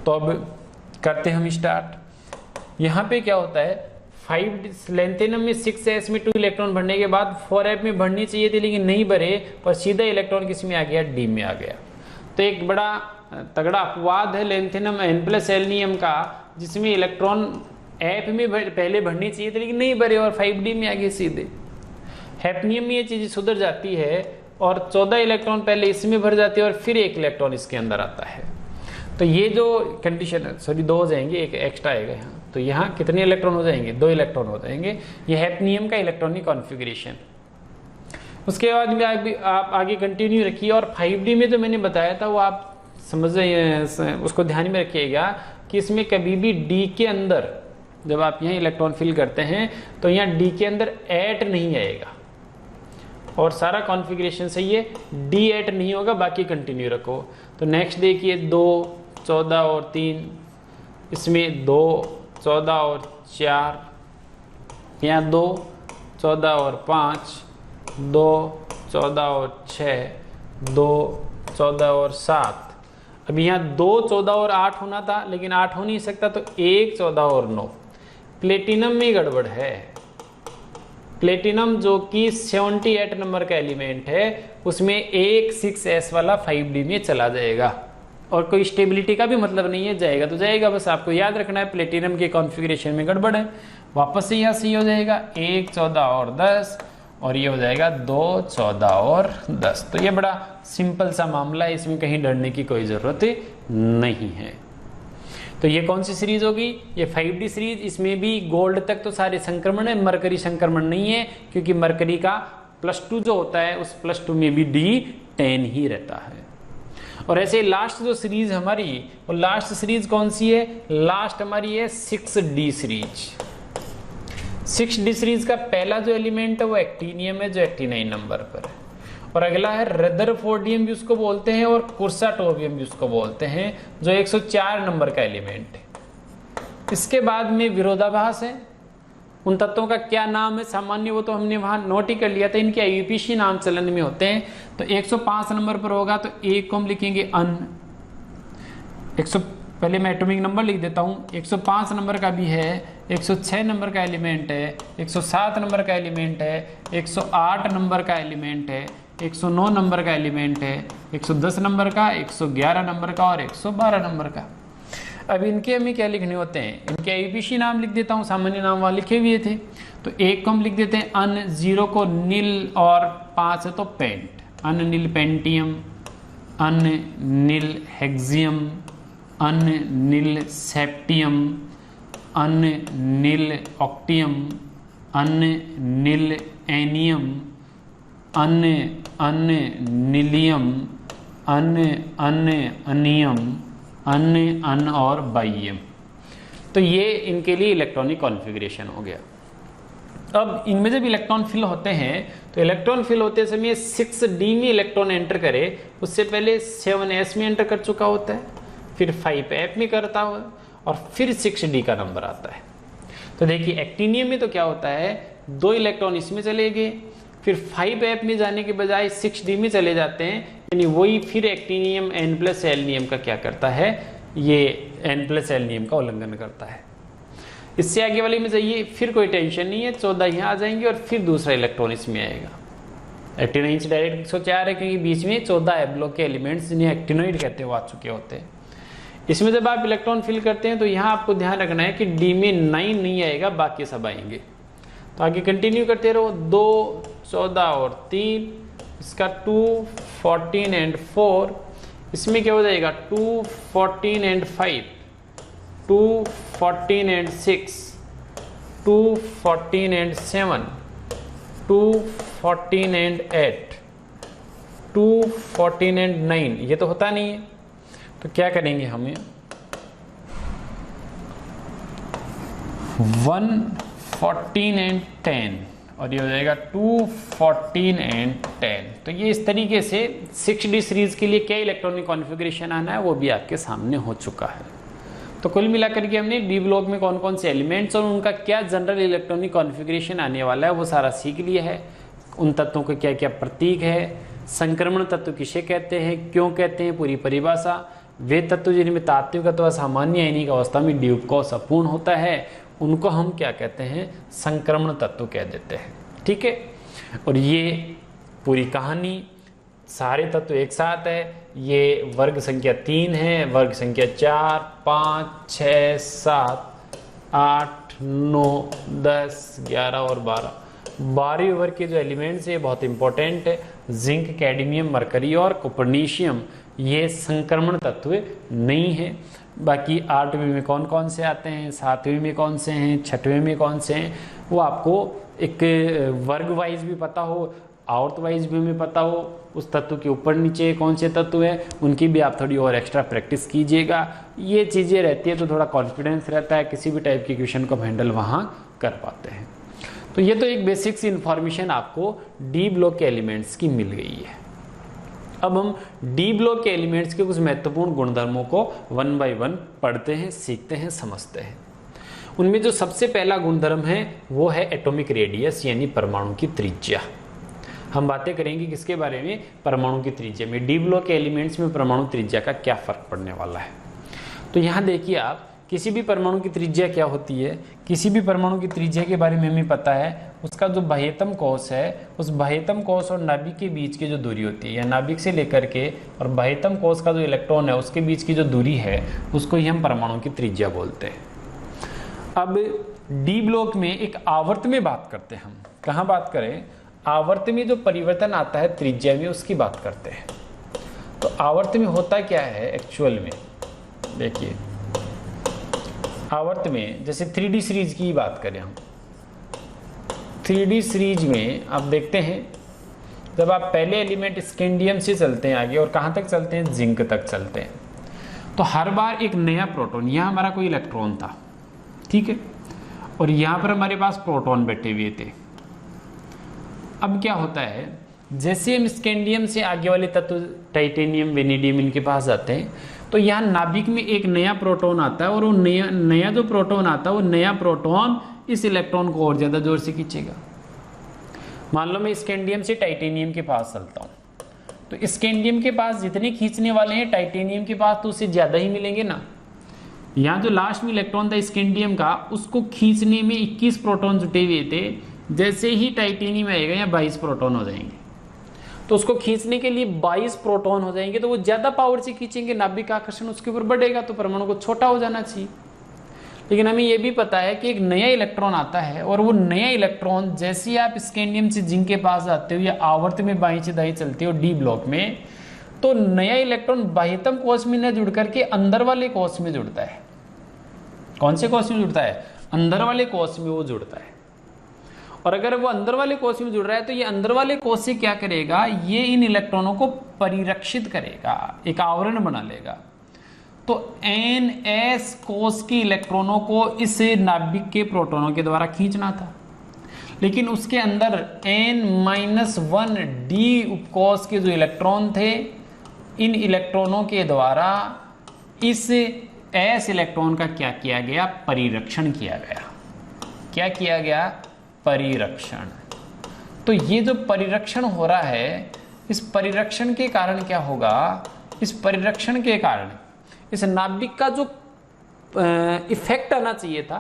S2: तो अब करते हम स्टार्ट। यहाँ पे क्या होता है, 5D लेंथेनम में 6s में 2 इलेक्ट्रॉन भरने के बाद 4f में भरनी चाहिए थी लेकिन नहीं भरे और सीधा इलेक्ट्रॉन किस में आ गया, D में आ गया। तो एक बड़ा तगड़ा अपवाद है लेंथेनम n+l नियम का, जिसमें इलेक्ट्रॉन f में पहले भरनी चाहिए थी लेकिन नहीं भरे और 5D में आ गए सीधे। हैफनियम में ये चीज़ सुधर जाती है और 14 इलेक्ट्रॉन पहले इसमें भर जाते हैं और फिर 1 इलेक्ट्रॉन इसके अंदर आता है। तो ये जो कंडीशन है, सॉरी 2 हो जाएंगे, एक एक्स्ट्रा आएगा यहाँ। तो यहाँ कितने इलेक्ट्रॉन हो जाएंगे, 2 इलेक्ट्रॉन हो जाएंगे। ये हैफनियम का इलेक्ट्रॉनिक कॉन्फ़िगरेशन। उसके बाद में आप आगे कंटिन्यू रखिए और 5D में जो मैंने बताया था वो आप समझ उसको ध्यान में रखिएगा कि इसमें कभी भी D के अंदर जब आप यहाँ इलेक्ट्रॉन फिल करते हैं तो यहाँ D के अंदर 8 नहीं आएगा और सारा कॉन्फ़िगरेशन सही है, D8 नहीं होगा, बाकी कंटिन्यू रखो। तो नेक्स्ट देखिए 2, 14 और 3, इसमें 2, 14 और 4, यहाँ 2, 14 और 5, 2, 14 और 6, 2, 14 और 7। अब यहाँ 2, 14 और 8 होना था लेकिन 8 हो नहीं सकता, तो 1, 14 और 9। प्लेटिनम में गड़बड़ है। प्लेटिनम जो कि 78 नंबर का एलिमेंट है उसमें एक 6s वाला 5D में चला जाएगा और कोई स्टेबिलिटी का भी मतलब नहीं है, जाएगा तो जाएगा। बस आपको याद रखना है प्लेटिनम के कॉन्फ़िगरेशन में गड़बड़ है। वापस से यहाँ सही हो जाएगा 1, 14 और 10 और ये हो जाएगा 2, 14 और 10। तो ये बड़ा सिंपल सा मामला है, इसमें कहीं डरने की कोई ज़रूरत नहीं है। तो ये कौन सी सीरीज होगी, ये 5D सीरीज। इसमें भी गोल्ड तक तो सारे संक्रमण है, मरकरी संक्रमण नहीं है क्योंकि मरकरी का +2 जो होता है उस +2 में भी D10 ही रहता है। और ऐसे लास्ट जो सीरीज हमारी, वो लास्ट सीरीज कौन सी है, लास्ट हमारी है 6D सीरीज। 6D सीरीज का पहला जो एलिमेंट है वो एक्टिनियम है जो 89 नंबर पर है और अगला है रदरफोर्डियम भी उसको बोलते हैं और कुर्साटोवियम भी उसको बोलते हैं जो 104 नंबर का एलिमेंट है। इसके बाद में विरोधाभास है। उन तत्वों का क्या नाम है सामान्य, वो तो हमने वहां नोट ही कर लिया था, इनके आईयूपीएसी नाम चलन में होते हैं। तो 105 नंबर पर होगा तो एक को हम लिखेंगे अन। पहले मैं एटॉमिक नंबर लिख देता हूँ। 105 नंबर का भी है, 106 नंबर का एलिमेंट है, 107 नंबर का एलिमेंट है, 108 नंबर का एलिमेंट है, 109 नंबर का एलिमेंट है, 110 नंबर का, 111 नंबर का और 112 नंबर का। अब इनके हमें क्या लिखने होते हैं, इनके आईयूपीएसी नाम लिख देता हूँ, सामान्य नाम वहाँ लिखे हुए थे। तो एक को हम लिख देते हैं अन, 0 को नील और 5 है तो पेंट। अन नील पेंटियम, अन नील हेक्सियम, अन नील सेप्टियम, अन नील ऑक्टियम, अन नील एनियम, अन नीलियम, अन अनियम, अन और बाइयम। तो ये इनके लिए इलेक्ट्रॉनिक कॉन्फ़िगरेशन हो गया। अब इनमें जब इलेक्ट्रॉन फिल होते हैं तो इलेक्ट्रॉन फिल होते समय 6d में इलेक्ट्रॉन एंटर करे, उससे पहले 7s में एंटर कर चुका होता है, फिर 5f में करता हुआ और फिर 6d का नंबर आता है। तो देखिए एक्टिनियम में तो क्या होता है, 2 इलेक्ट्रॉन इसमें चले गए, फिर 5f में जाने के बजाय 6d में चले जाते हैं, यानी वही फिर एक्टिनियम n+l नियम का क्या करता है, ये n+l नियम का उल्लंघन करता है। इससे आगे वाले में जाइए, फिर कोई टेंशन नहीं है, 14 यहाँ आ जाएंगे और फिर दूसरा इलेक्ट्रॉन इसमें आएगा। एक्टिनोइड से डायरेक्ट 104 है क्योंकि बीच में 14 ब्लॉक के एलिमेंट्स जिन्हें एक्टिनोइड कहते हैं वो आ चुके होते हैं। इसमें जब आप इलेक्ट्रॉन फिल करते हैं तो यहाँ आपको ध्यान रखना है कि डी में 9 नहीं आएगा, बाकी सब आएंगे। तो आगे कंटिन्यू करते रहो, 2, 14 और 3, इसका 2, 14 एंड 4, इसमें क्या हो जाएगा 2, 14 and 5, 2, 14 and 6, 2, 14 and 7, 2, 14 and 8, 2, 14 and 9, ये तो होता नहीं है। तो क्या करेंगे हमें 1, 14 एंड 10 और ये हो जाएगा 2, 14 एंड 10। तो ये इस तरीके से 6d सीरीज के लिए क्या इलेक्ट्रॉनिक कॉन्फ़िगरेशन आना है वो भी आपके सामने हो चुका है। तो कुल मिलाकर के हमने डी ब्लॉक में कौन कौन से एलिमेंट्स और उनका क्या जनरल इलेक्ट्रॉनिक कॉन्फ़िगरेशन आने वाला है वो सारा सीख लिया है। उन तत्वों के क्या क्या प्रतीक है, संक्रमण तत्व किसे कहते हैं, क्यों कहते हैं, पूरी परिभाषा, वे तत्व जिनमें तात्विक अथवा सामान्य आयनिक अवस्था में डी उपकोष अपूर्ण होता है उनको हम क्या कहते हैं, संक्रमण तत्व कह देते हैं। ठीक है, और ये पूरी कहानी सारे तत्व एक साथ है। ये वर्ग संख्या 3 है, वर्ग संख्या 4, 5, 6, 7, 8, 9, 10, 11 और 12 वर्ग के जो एलिमेंट्स है बहुत इंपॉर्टेंट है। जिंक, कैडमियम, मरकरी और कॉपर्निशियम ये संक्रमण तत्व नहीं है। बाकी 8वें में कौन कौन से आते हैं, 7वें में कौन से हैं, 6वें में कौन से हैं, वो आपको एक वर्ग वाइज भी पता हो, आवर्त वाइज भी हमें पता हो, उस तत्व के ऊपर नीचे कौन से तत्व हैं उनकी भी आप थोड़ी और एक्स्ट्रा प्रैक्टिस कीजिएगा। ये चीज़ें रहती है तो थोड़ा कॉन्फिडेंस रहता है, किसी भी टाइप के क्वेश्चन को हैंडल वहाँ कर पाते हैं। तो ये तो एक बेसिक सी इन्फॉर्मेशन आपको डी ब्लॉक के एलिमेंट्स की मिल गई है। अब हम डी ब्लॉक के एलिमेंट्स के कुछ महत्वपूर्ण गुणधर्मों को 1 बाय 1 पढ़ते हैं, सीखते हैं, समझते हैं। उनमें जो सबसे पहला गुणधर्म है वो है एटॉमिक रेडियस यानी परमाणु की त्रिज्या। हम बातें करेंगे किसके बारे में, परमाणु की त्रिज्या में। डी ब्लॉक के एलिमेंट्स में परमाणु त्रिज्या का क्या फर्क पड़ने वाला है। तो यहाँ देखिए आप, किसी भी परमाणु की त्रिज्या क्या होती है, किसी भी परमाणु की त्रिज्या के बारे में हमें पता है, उसका जो बाह्यतम कोश है, उस बाह्यतम कोश और नाभिक के बीच की जो दूरी होती है, या नाभिक से लेकर के और बाह्यतम कोश का जो इलेक्ट्रॉन है उसके बीच की जो दूरी है उसको ही हम परमाणु की त्रिज्या बोलते हैं। अब डी ब्लॉक में एक आवर्त में बात करते हैं हम। कहाँ बात करें, आवर्त में जो परिवर्तन आता है त्रिज्या में उसकी बात करते हैं। तो आवर्त में होता क्या है एक्चुअल में, देखिए आवर्त में जैसे 3D सीरीज की बात करें हम, 3D सीरीज में आप देखते हैं जब आप पहले एलिमेंट स्कैंडियम से चलते हैं आगे और कहाँ तक चलते हैं, जिंक तक चलते हैं, तो हर बार एक नया प्रोटॉन, यहाँ हमारा कोई इलेक्ट्रॉन था, ठीक है, और यहाँ पर हमारे पास प्रोटॉन बैठे हुए थे। अब क्या होता है, जैसे हम स्कैंडियम से आगे वाले तत्व टाइटेनियम, वेनेडियम इनके पास जाते हैं तो यहाँ नाभिक में एक नया प्रोटॉन आता है और वो नया जो प्रोटॉन आता है वो नया प्रोटॉन इस इलेक्ट्रॉन को और ज़्यादा जोर से खींचेगा। मान लो मैं स्कैंडियम से टाइटेनियम के पास चलता हूँ, तो स्कैंडियम के पास जितने खींचने वाले हैं टाइटेनियम के पास तो उससे ज़्यादा ही मिलेंगे ना। यहाँ जो लास्ट में इलेक्ट्रॉन था स्कैंडियम का, उसको खींचने में 21 प्रोटॉन जुटे हुए थे, जैसे ही टाइटेनियम आएगा यहाँ 22 प्रोटॉन हो जाएंगे, तो उसको खींचने के लिए 22 प्रोटॉन हो जाएंगे, तो वो ज़्यादा पावर से खींचेंगे, नाभिक का आकर्षण उसके ऊपर बढ़ेगा, तो परमाणु को छोटा हो जाना चाहिए। लेकिन हमें ये भी पता है कि एक नया इलेक्ट्रॉन आता है और वो नया इलेक्ट्रॉन जैसे ही आप स्कैंडियम से जिंक के पास जाते हो या आवर्त में बाईं से दाईं चलते हो डी ब्लॉक में, तो नया इलेक्ट्रॉन बाह्यतम कोश में न जुड़ करके अंदर वाले कोश में जुड़ता है। कौन से कोश में जुड़ता है, अंदर वाले कोश में वो जुड़ता है। और अगर वो अंदर वाले कोश में जुड़ रहा है तो ये अंदर वाले कोश से क्या करेगा, ये इन इलेक्ट्रॉनों को परिरक्षित करेगा, एक आवरण बना लेगा। तो NS कोष के इलेक्ट्रॉनों को इस नाभिक के प्रोटॉनों के द्वारा खींचना था, लेकिन उसके अंदर N-1D उपकोष के जो इलेक्ट्रॉन थे, इन इलेक्ट्रॉनों के द्वारा इस S इलेक्ट्रॉन का क्या किया गया? परिरक्षण किया गया। क्या किया गया? परिरक्षण। तो ये जो परिरक्षण हो रहा है, इस परिरक्षण के कारण क्या होगा? इस परिरक्षण के कारण इस नाभिक का जो इफेक्ट आना चाहिए था,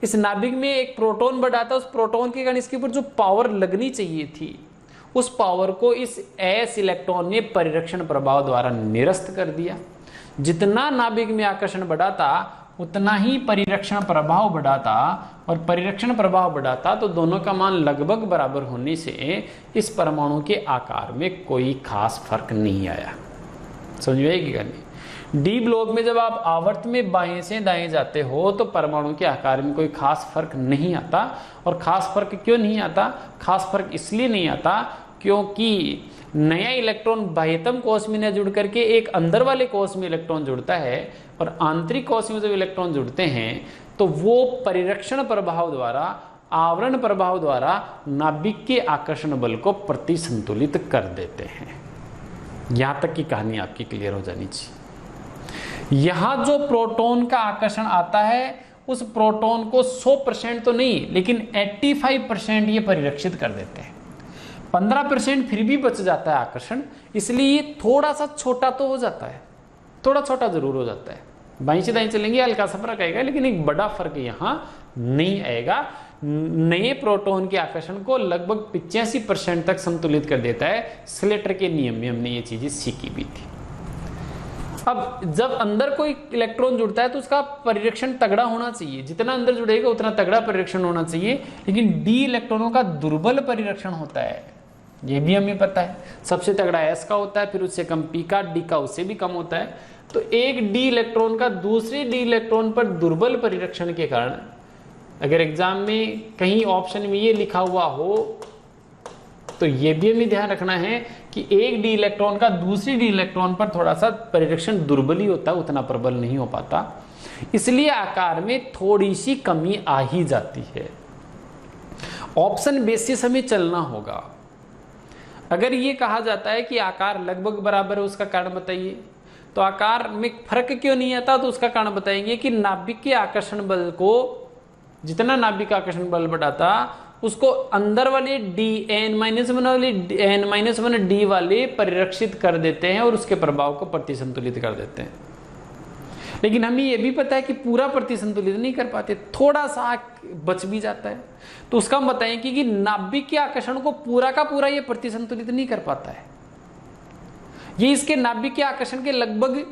S2: इस नाभिक में एक प्रोटॉन बढ़ा था, उस प्रोटॉन के कारण इसके ऊपर जो पावर लगनी चाहिए थी, उस पावर को इस S इलेक्ट्रॉन ने परिरक्षण प्रभाव द्वारा निरस्त कर दिया। जितना नाभिक में आकर्षण बढ़ा था उतना ही परिरक्षण प्रभाव बढ़ा था, और परिरक्षण प्रभाव बढ़ा था तो दोनों का मान लगभग बराबर होने से इस परमाणु के आकार में कोई खास फर्क नहीं आया। समझ में आएगी नहीं? डी ब्लॉक में जब आप आवर्त में बाएं से दाएं जाते हो तो परमाणु के आकार में कोई खास फर्क नहीं आता। और खास फर्क क्यों नहीं आता? खास फर्क इसलिए नहीं आता क्योंकि नया इलेक्ट्रॉन बाह्यतम कोष में न जुड़ करके एक अंदर वाले कोष में इलेक्ट्रॉन जुड़ता है, और आंतरिक कोष में जब इलेक्ट्रॉन जुड़ते हैं तो वो परिरक्षण प्रभाव द्वारा, आवरण प्रभाव द्वारा नाभिक के आकर्षण बल को प्रतिसंतुलित कर देते हैं। यहां तक की कहानी आपकी क्लियर हो जानी चाहिए। यहां जो प्रोटॉन का आकर्षण आता है, उस प्रोटॉन को 100% तो नहीं लेकिन 85% ये परिरक्षित कर देते हैं। 15% फिर भी बच जाता है आकर्षण, इसलिए ये थोड़ा सा छोटा तो हो जाता है, थोड़ा छोटा जरूर हो जाता है। बाईं से दाईं चलेंगे हल्का सा फर्क आएगा, लेकिन एक बड़ा फर्क यहां नहीं आएगा। नए प्रोटॉन के आकर्षण को लगभग 85% तक संतुलित कर देता है। स्लेटर के नियम में हमने ये चीजें सीखी भी थी। अब जब अंदर कोई इलेक्ट्रॉन जुड़ता है तो उसका परिरक्षण तगड़ा होना चाहिए, जितना अंदर जुड़ेगा उतना तगड़ा परिरक्षण होना चाहिए, लेकिन डी इलेक्ट्रॉनों का दुर्बल परिरक्षण होता है, ये भी हमें पता है। सबसे तगड़ा S का होता है, फिर उससे कम P का, D का उससे भी कम होता है। तो एक डी इलेक्ट्रॉन का दूसरे डी इलेक्ट्रॉन पर दुर्बल परिरक्षण के कारण, अगर एग्जाम में कहीं ऑप्शन में ये लिखा हुआ हो तो ये भी हमें ध्यान रखना है कि एक डी इलेक्ट्रॉन का दूसरी डी इलेक्ट्रॉन पर थोड़ा सा परिरक्षण दुर्बल ही होता है, उतना प्रबल नहीं हो पाता, इसलिए आकार में थोड़ी सी कमी आ ही जाती है। ऑप्शन बेसिस हमें चलना होगा। अगर ये कहा जाता है कि आकार लगभग बराबर है, उसका कारण बताइए, तो आकार में फर्क क्यों नहीं आता, तो उसका कारण बताएंगे कि नाभिक के आकर्षण बल को, जितना नाभिक का आकर्षण बल बढ़ाता उसको अंदर वाले N-1 वाले N-1D वाले परिरक्षित कर देते हैं और उसके प्रभाव को प्रतिसंतुलित कर देते हैं। लेकिन हमें यह भी पता है कि पूरा प्रतिसंतुलित नहीं कर पाते, थोड़ा सा बच भी जाता है। तो उसका हम बताएंगे कि नाभिक के आकर्षण को पूरा का पूरा ये प्रतिसंतुलित नहीं कर पाता है, ये इसके नाभिक के आकर्षण के लगभग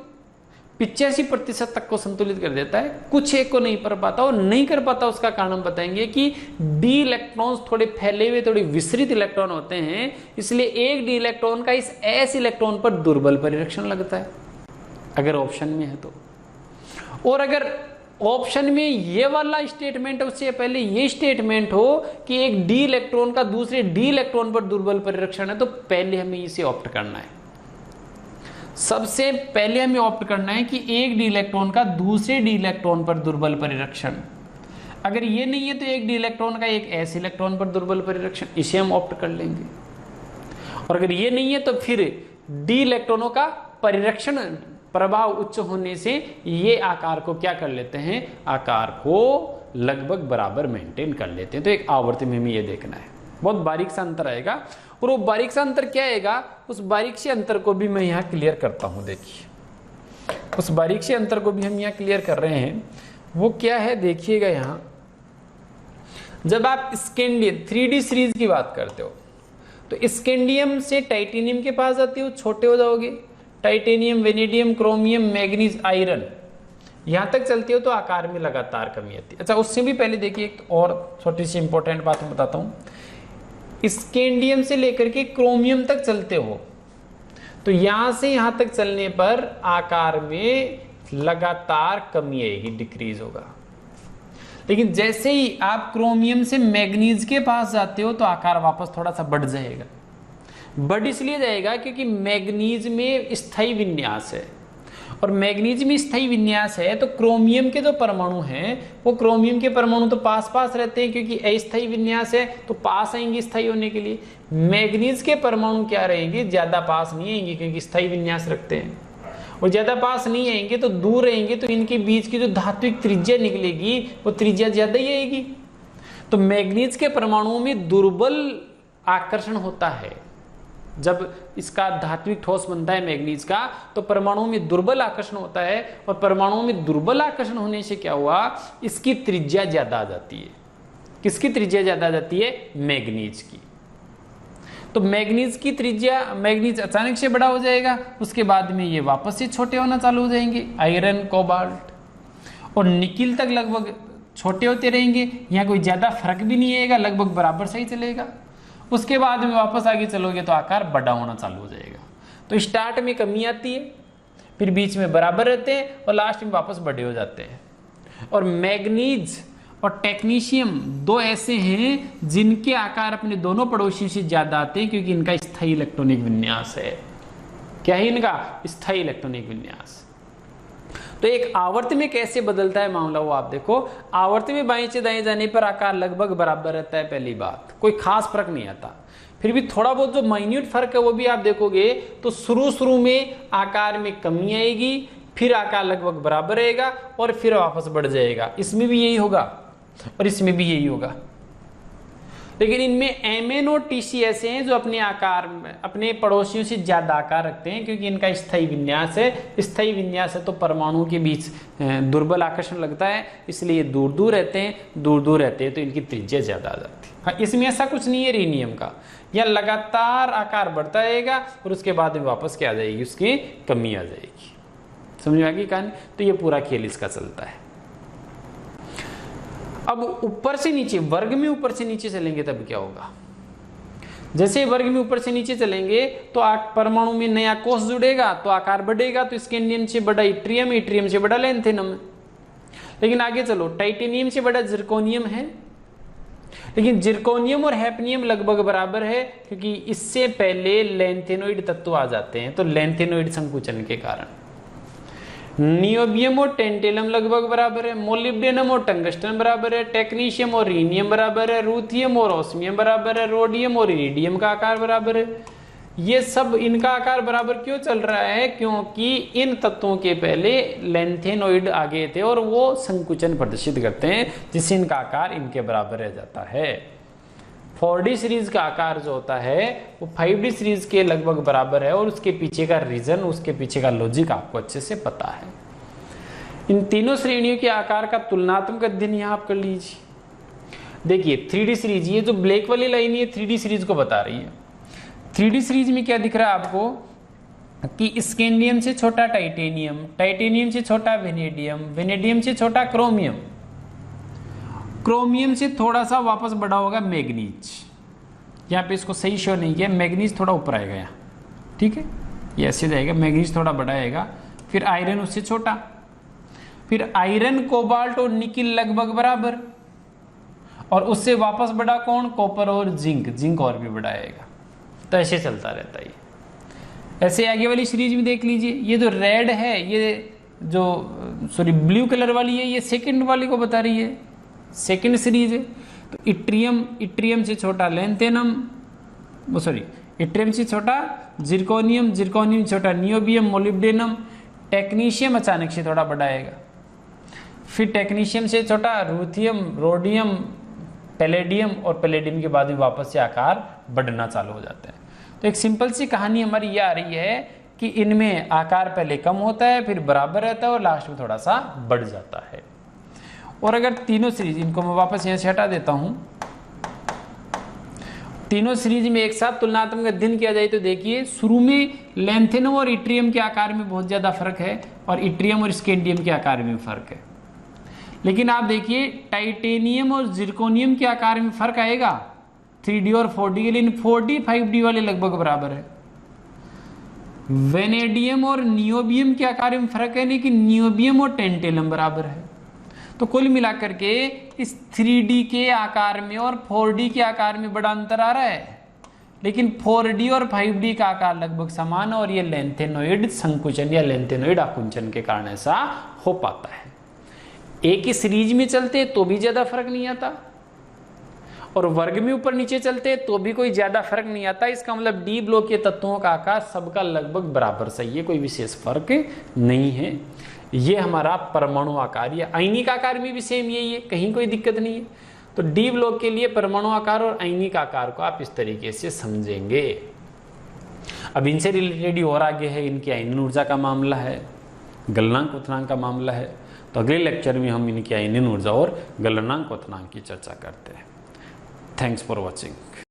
S2: 85% तक को संतुलित कर देता है, कुछ एक को नहीं कर पाता। और नहीं कर पाता उसका कारण हम बताएंगे कि डी इलेक्ट्रॉन्स थोड़े फैले हुए, थोड़े विस्तृत इलेक्ट्रॉन होते हैं, इसलिए एक डी इलेक्ट्रॉन का इस S इलेक्ट्रॉन पर दुर्बल परिरक्षण लगता है अगर ऑप्शन में है तो। और अगर ऑप्शन में ये वाला स्टेटमेंट, उससे पहले ये स्टेटमेंट हो कि एक डी इलेक्ट्रॉन का दूसरे डी इलेक्ट्रॉन पर दुर्बल परिरक्षण है, तो पहले हमें इसे ऑप्ट करना है। सबसे पहले हमें ऑप्ट करना है कि एक डी इलेक्ट्रॉन का दूसरे डी इलेक्ट्रॉन पर दुर्बल परिरक्षण। अगर ये नहीं है तो एक डी इलेक्ट्रॉन का एक S इलेक्ट्रॉन पर दुर्बल परिरक्षण, इसे हम ऑप्ट कर लेंगे। और अगर ये नहीं है तो फिर डी इलेक्ट्रॉनों का परिरक्षण प्रभाव उच्च होने से ये आकार को क्या कर लेते हैं, आकार को लगभग बराबर मेंटेन कर लेते हैं। तो एक आवर्ती में हमें ये देखना है, बहुत बारीक सा अंतर आएगा। और वो बारीक सा अंतर क्या आएगा, उस बारीक से अंतर को भी मैं यहाँ क्लियर करता हूँ। देखिए, उस बारीक से अंतर को भी हम यहाँ क्लियर कर रहे हैं। वो क्या है देखिएगा, यहाँ जब आप स्कैंडियम 3D सीरीज की बात करते हो तो स्कैंडियम से टाइटेनियम के पास आते हो, छोटे हो जाओगे, titanium, vanadium, chromium, manganese, iron, यहां तक चलते हो तो आकार में लगातार कमी आती है। अच्छा, उससे भी पहले देखिए एक और छोटी सी इंपॉर्टेंट बात मैं बताता हूं। स्कैंडियम से लेकर के क्रोमियम तक चलते हो तो यहां से यहां तक चलने पर आकार में लगातार कमी आएगी, डिक्रीज होगा। लेकिन जैसे ही आप क्रोमियम से मैग्नीज के पास जाते हो तो आकार वापस थोड़ा सा बढ़ जाएगा। बढ़ इसलिए जाएगा क्योंकि मैग्नीज में स्थायी विन्यास है और मैग्नीज में स्थायी विन्यास है तो क्रोमियम के जो परमाणु हैं वो क्रोमियम के परमाणु तो पास पास रहते हैं, क्योंकि अस्थायी विन्यास है तो पास आएंगे स्थायी होने के लिए। मैग्नीज के परमाणु क्या रहेंगे, ज्यादा पास नहीं आएंगे क्योंकि स्थायी विन्यास रखते हैं, और ज्यादा पास नहीं आएंगे तो दूर रहेंगे, तो इनके बीच की जो धात्विक त्रिज्या निकलेगी वो त्रिज्या ज्यादा ही आएगी। तो मैग्नीज के परमाणुओं में दुर्बल आकर्षण होता है। जब इसका धात्विक ठोस बनता है मैग्नीज का तो परमाणुओं में दुर्बल आकर्षण होता है, और परमाणुओं में दुर्बल आकर्षण होने से क्या हुआ, इसकी त्रिज्या ज्यादा आ जाती है। किसकी त्रिज्या ज्यादा आ जाती है, मैग्नीज की। तो मैग्नीज की त्रिज्या, मैग्नीज अचानक से बड़ा हो जाएगा, उसके बाद में ये वापस से छोटे होना चालू हो जाएंगे, आयरन, कोबाल्ट और निकिल तक लगभग छोटे होते रहेंगे। यहाँ कोई ज्यादा फर्क भी नहीं आएगा, लगभग बराबर से ही चलेगा। उसके बाद में वापस आगे चलोगे तो आकार बड़ा होना चालू हो जाएगा। तो स्टार्ट में कमी आती है, फिर बीच में बराबर रहते हैं और लास्ट में वापस बड़े हो जाते हैं। और मैग्नीज और टेक्नीशियम दो ऐसे हैं जिनके आकार अपने दोनों पड़ोसियों से ज्यादा आते हैं, क्योंकि इनका स्थायी इलेक्ट्रॉनिक विन्यास है। क्या है इनका, स्थायी इलेक्ट्रॉनिक विन्यास। तो एक आवर्त में कैसे बदलता है मामला वो आप देखो। आवर्त में बाएं से दाएं जाने पर आकार लगभग बराबर रहता है, पहली बात, कोई खास फर्क नहीं आता। फिर भी थोड़ा बहुत जो माइन्यूट फर्क है वो भी आप देखोगे तो शुरू में आकार में कमी आएगी, फिर आकार लगभग बराबर रहेगा और फिर वापस बढ़ जाएगा। इसमें भी यही होगा और इसमें भी यही होगा। लेकिन इनमें Mn और Tc ऐसे हैं जो अपने आकार में अपने पड़ोसियों से ज्यादा आकार रखते हैं, क्योंकि इनका स्थायी विन्यास है। स्थायी विन्यास है तो परमाणुओं के बीच दुर्बल आकर्षण लगता है, इसलिए दूर दूर रहते हैं तो इनकी त्रिज्या ज्यादा आ जाती है। हाँ, इसमें ऐसा कुछ नहीं है रीनियम का, यह लगातार आकार बढ़ता रहेगा और उसके बाद में वापस क्या आ जाएगी, उसकी कमी आ जाएगी। समझ में आ गई कहानी। तो ये पूरा खेल इसका चलता है। अब ऊपर से नीचे, वर्ग में ऊपर से नीचे चलेंगे तब क्या होगा, जैसे वर्ग में ऊपर से नीचे चलेंगे तो परमाणु में नया कोष जुड़ेगा तो आकार बढ़ेगा। तो स्कैंडियम से बड़ा इट्रियम, इट्रियम से बड़ा लैंथेनम। लेकिन आगे चलो, टाइटेनियम से बड़ा जिरकोनियम है, लेकिन जिरकोनियम और हैफनियम लगभग बराबर है, क्योंकि इससे पहले लैंथेनोइड तत्व आ जाते हैं। तो लैंथेनोइड संकुचन के कारण नियोबियम और टेंटेलम लगभग बराबर है, मोलिब्डेनम और टंगस्टन बराबर है, टेक्नीशियम और रीनियम बराबर है, रूथियम और ऑस्मियम बराबर है, रोडियम और इरिडियम का आकार बराबर है। ये सब इनका आकार बराबर क्यों चल रहा है, क्योंकि इन तत्वों के पहले लैंथेनोइड आगे थे और वो संकुचन प्रदर्शित करते हैं, जिससे इनका आकार इनके बराबर रह जाता है। 4D सीरीज का आकार जो होता है वो 5D सीरीज के लगभग बराबर है, और उसके पीछे का रीजन, उसके पीछे का लॉजिक आपको अच्छे से पता है। इन तीनों श्रेणियों के आकार का तुलनात्मक अध्ययन यहाँ आप कर लीजिए। देखिए 3D सीरीज, ये जो ब्लैक वाली लाइन है 3D सीरीज को बता रही है। 3D सीरीज में क्या दिख रहा है आपको कि स्कैंडियम से छोटा टाइटेनियम, टाइटेनियम से छोटा वेनेडियम, वेनेडियम से छोटा क्रोमियम, क्रोमियम से थोड़ा सा वापस बड़ा होगा मैग्नीज। यहाँ पे इसको सही शो नहीं किया, मैग्नीज थोड़ा ऊपर आएगा यहाँ, ठीक है, ये ऐसे जाएगा, मैग्नीज थोड़ा बड़ा आएगा, फिर आयरन उससे छोटा, फिर आयरन, कोबाल्ट और निकिल लगभग बराबर, और उससे वापस बड़ा कौन, कॉपर और जिंक, जिंक और भी बड़ा आएगा। तो ऐसे चलता रहता है। ऐसे आगे वाली सीरीज में देख लीजिए, ये जो रेड है, ये जो सॉरी ब्लू कलर वाली है, ये सेकंड वाली को बता रही है, सेकंड सीरीज है। तो इट्रियम, इट्रियम से छोटा लैंथेनम, सॉरी इट्रियम से छोटा जिरकोनियम, जिरकोनियम से छोटा नियोबियम, मोलिब्डेनम, टेक्नीशियम अचानक से थोड़ा बड़ा आएगा, फिर टेक्नीशियम से छोटा रूथियम, रोडियम, पैलेडियम, और पैलेडियम के बाद में वापस से आकार बढ़ना चालू हो जाता है। तो एक सिंपल सी कहानी हमारी ये आ रही है कि इनमें आकार पहले कम होता है, फिर बराबर रहता है और लास्ट में थोड़ा सा बढ़ जाता है। और अगर तीनों सीरीज, इनको मैं वापस यहाँ से हटा देता हूं, तीनों सीरीज में एक साथ तुलनात्मक अध्ययन किया जाए तो देखिए शुरू में लैंथेनम और इट्रियम के आकार में बहुत ज्यादा फर्क है, और इट्रियम और स्कैंडियम के आकार में फर्क है। लेकिन आप देखिए टाइटेनियम और जिरकोनियम के आकार में फर्क आएगा 3D और 4D के, लेकिन 4D 5D वाले लगभग बराबर है। वेनेडियम और नियोबियम के आकार में फर्क है, लेकिन नियोबियम और टेंटेलम बराबर है। तो कुल मिलाकर के इस 3D के आकार में और 4D के आकार में बड़ा अंतर आ रहा है, लेकिन 4D और 5D का आकार लगभग समान है और ये लेंथेनोइड संकुचन या लेंथेनोइड आकुंचन के कारण ऐसा हो पाता है। एक ही सीरीज में चलते तो भी ज्यादा फर्क नहीं आता और वर्ग में ऊपर नीचे चलते तो भी कोई ज्यादा फर्क नहीं आता। इसका मतलब डी ब्लॉक के तत्वों का आकार सबका लगभग बराबर सही है, कोई विशेष फर्क नहीं है। ये हमारा परमाणु आकार या आयनिक आकार में भी सेम यही है, कहीं कोई दिक्कत नहीं है। तो डी ब्लॉक के लिए परमाणु आकार और आयनिक आकार को आप इस तरीके से समझेंगे। अब इनसे रिलेटेड ही और आगे है, इनकी आयनन ऊर्जा का मामला है, गलनांक क्वथनांक का मामला है। तो अगले लेक्चर में हम इनकी आयनन ऊर्जा और गलनांक क्वथनांक की चर्चा करते हैं। Thanks for watching.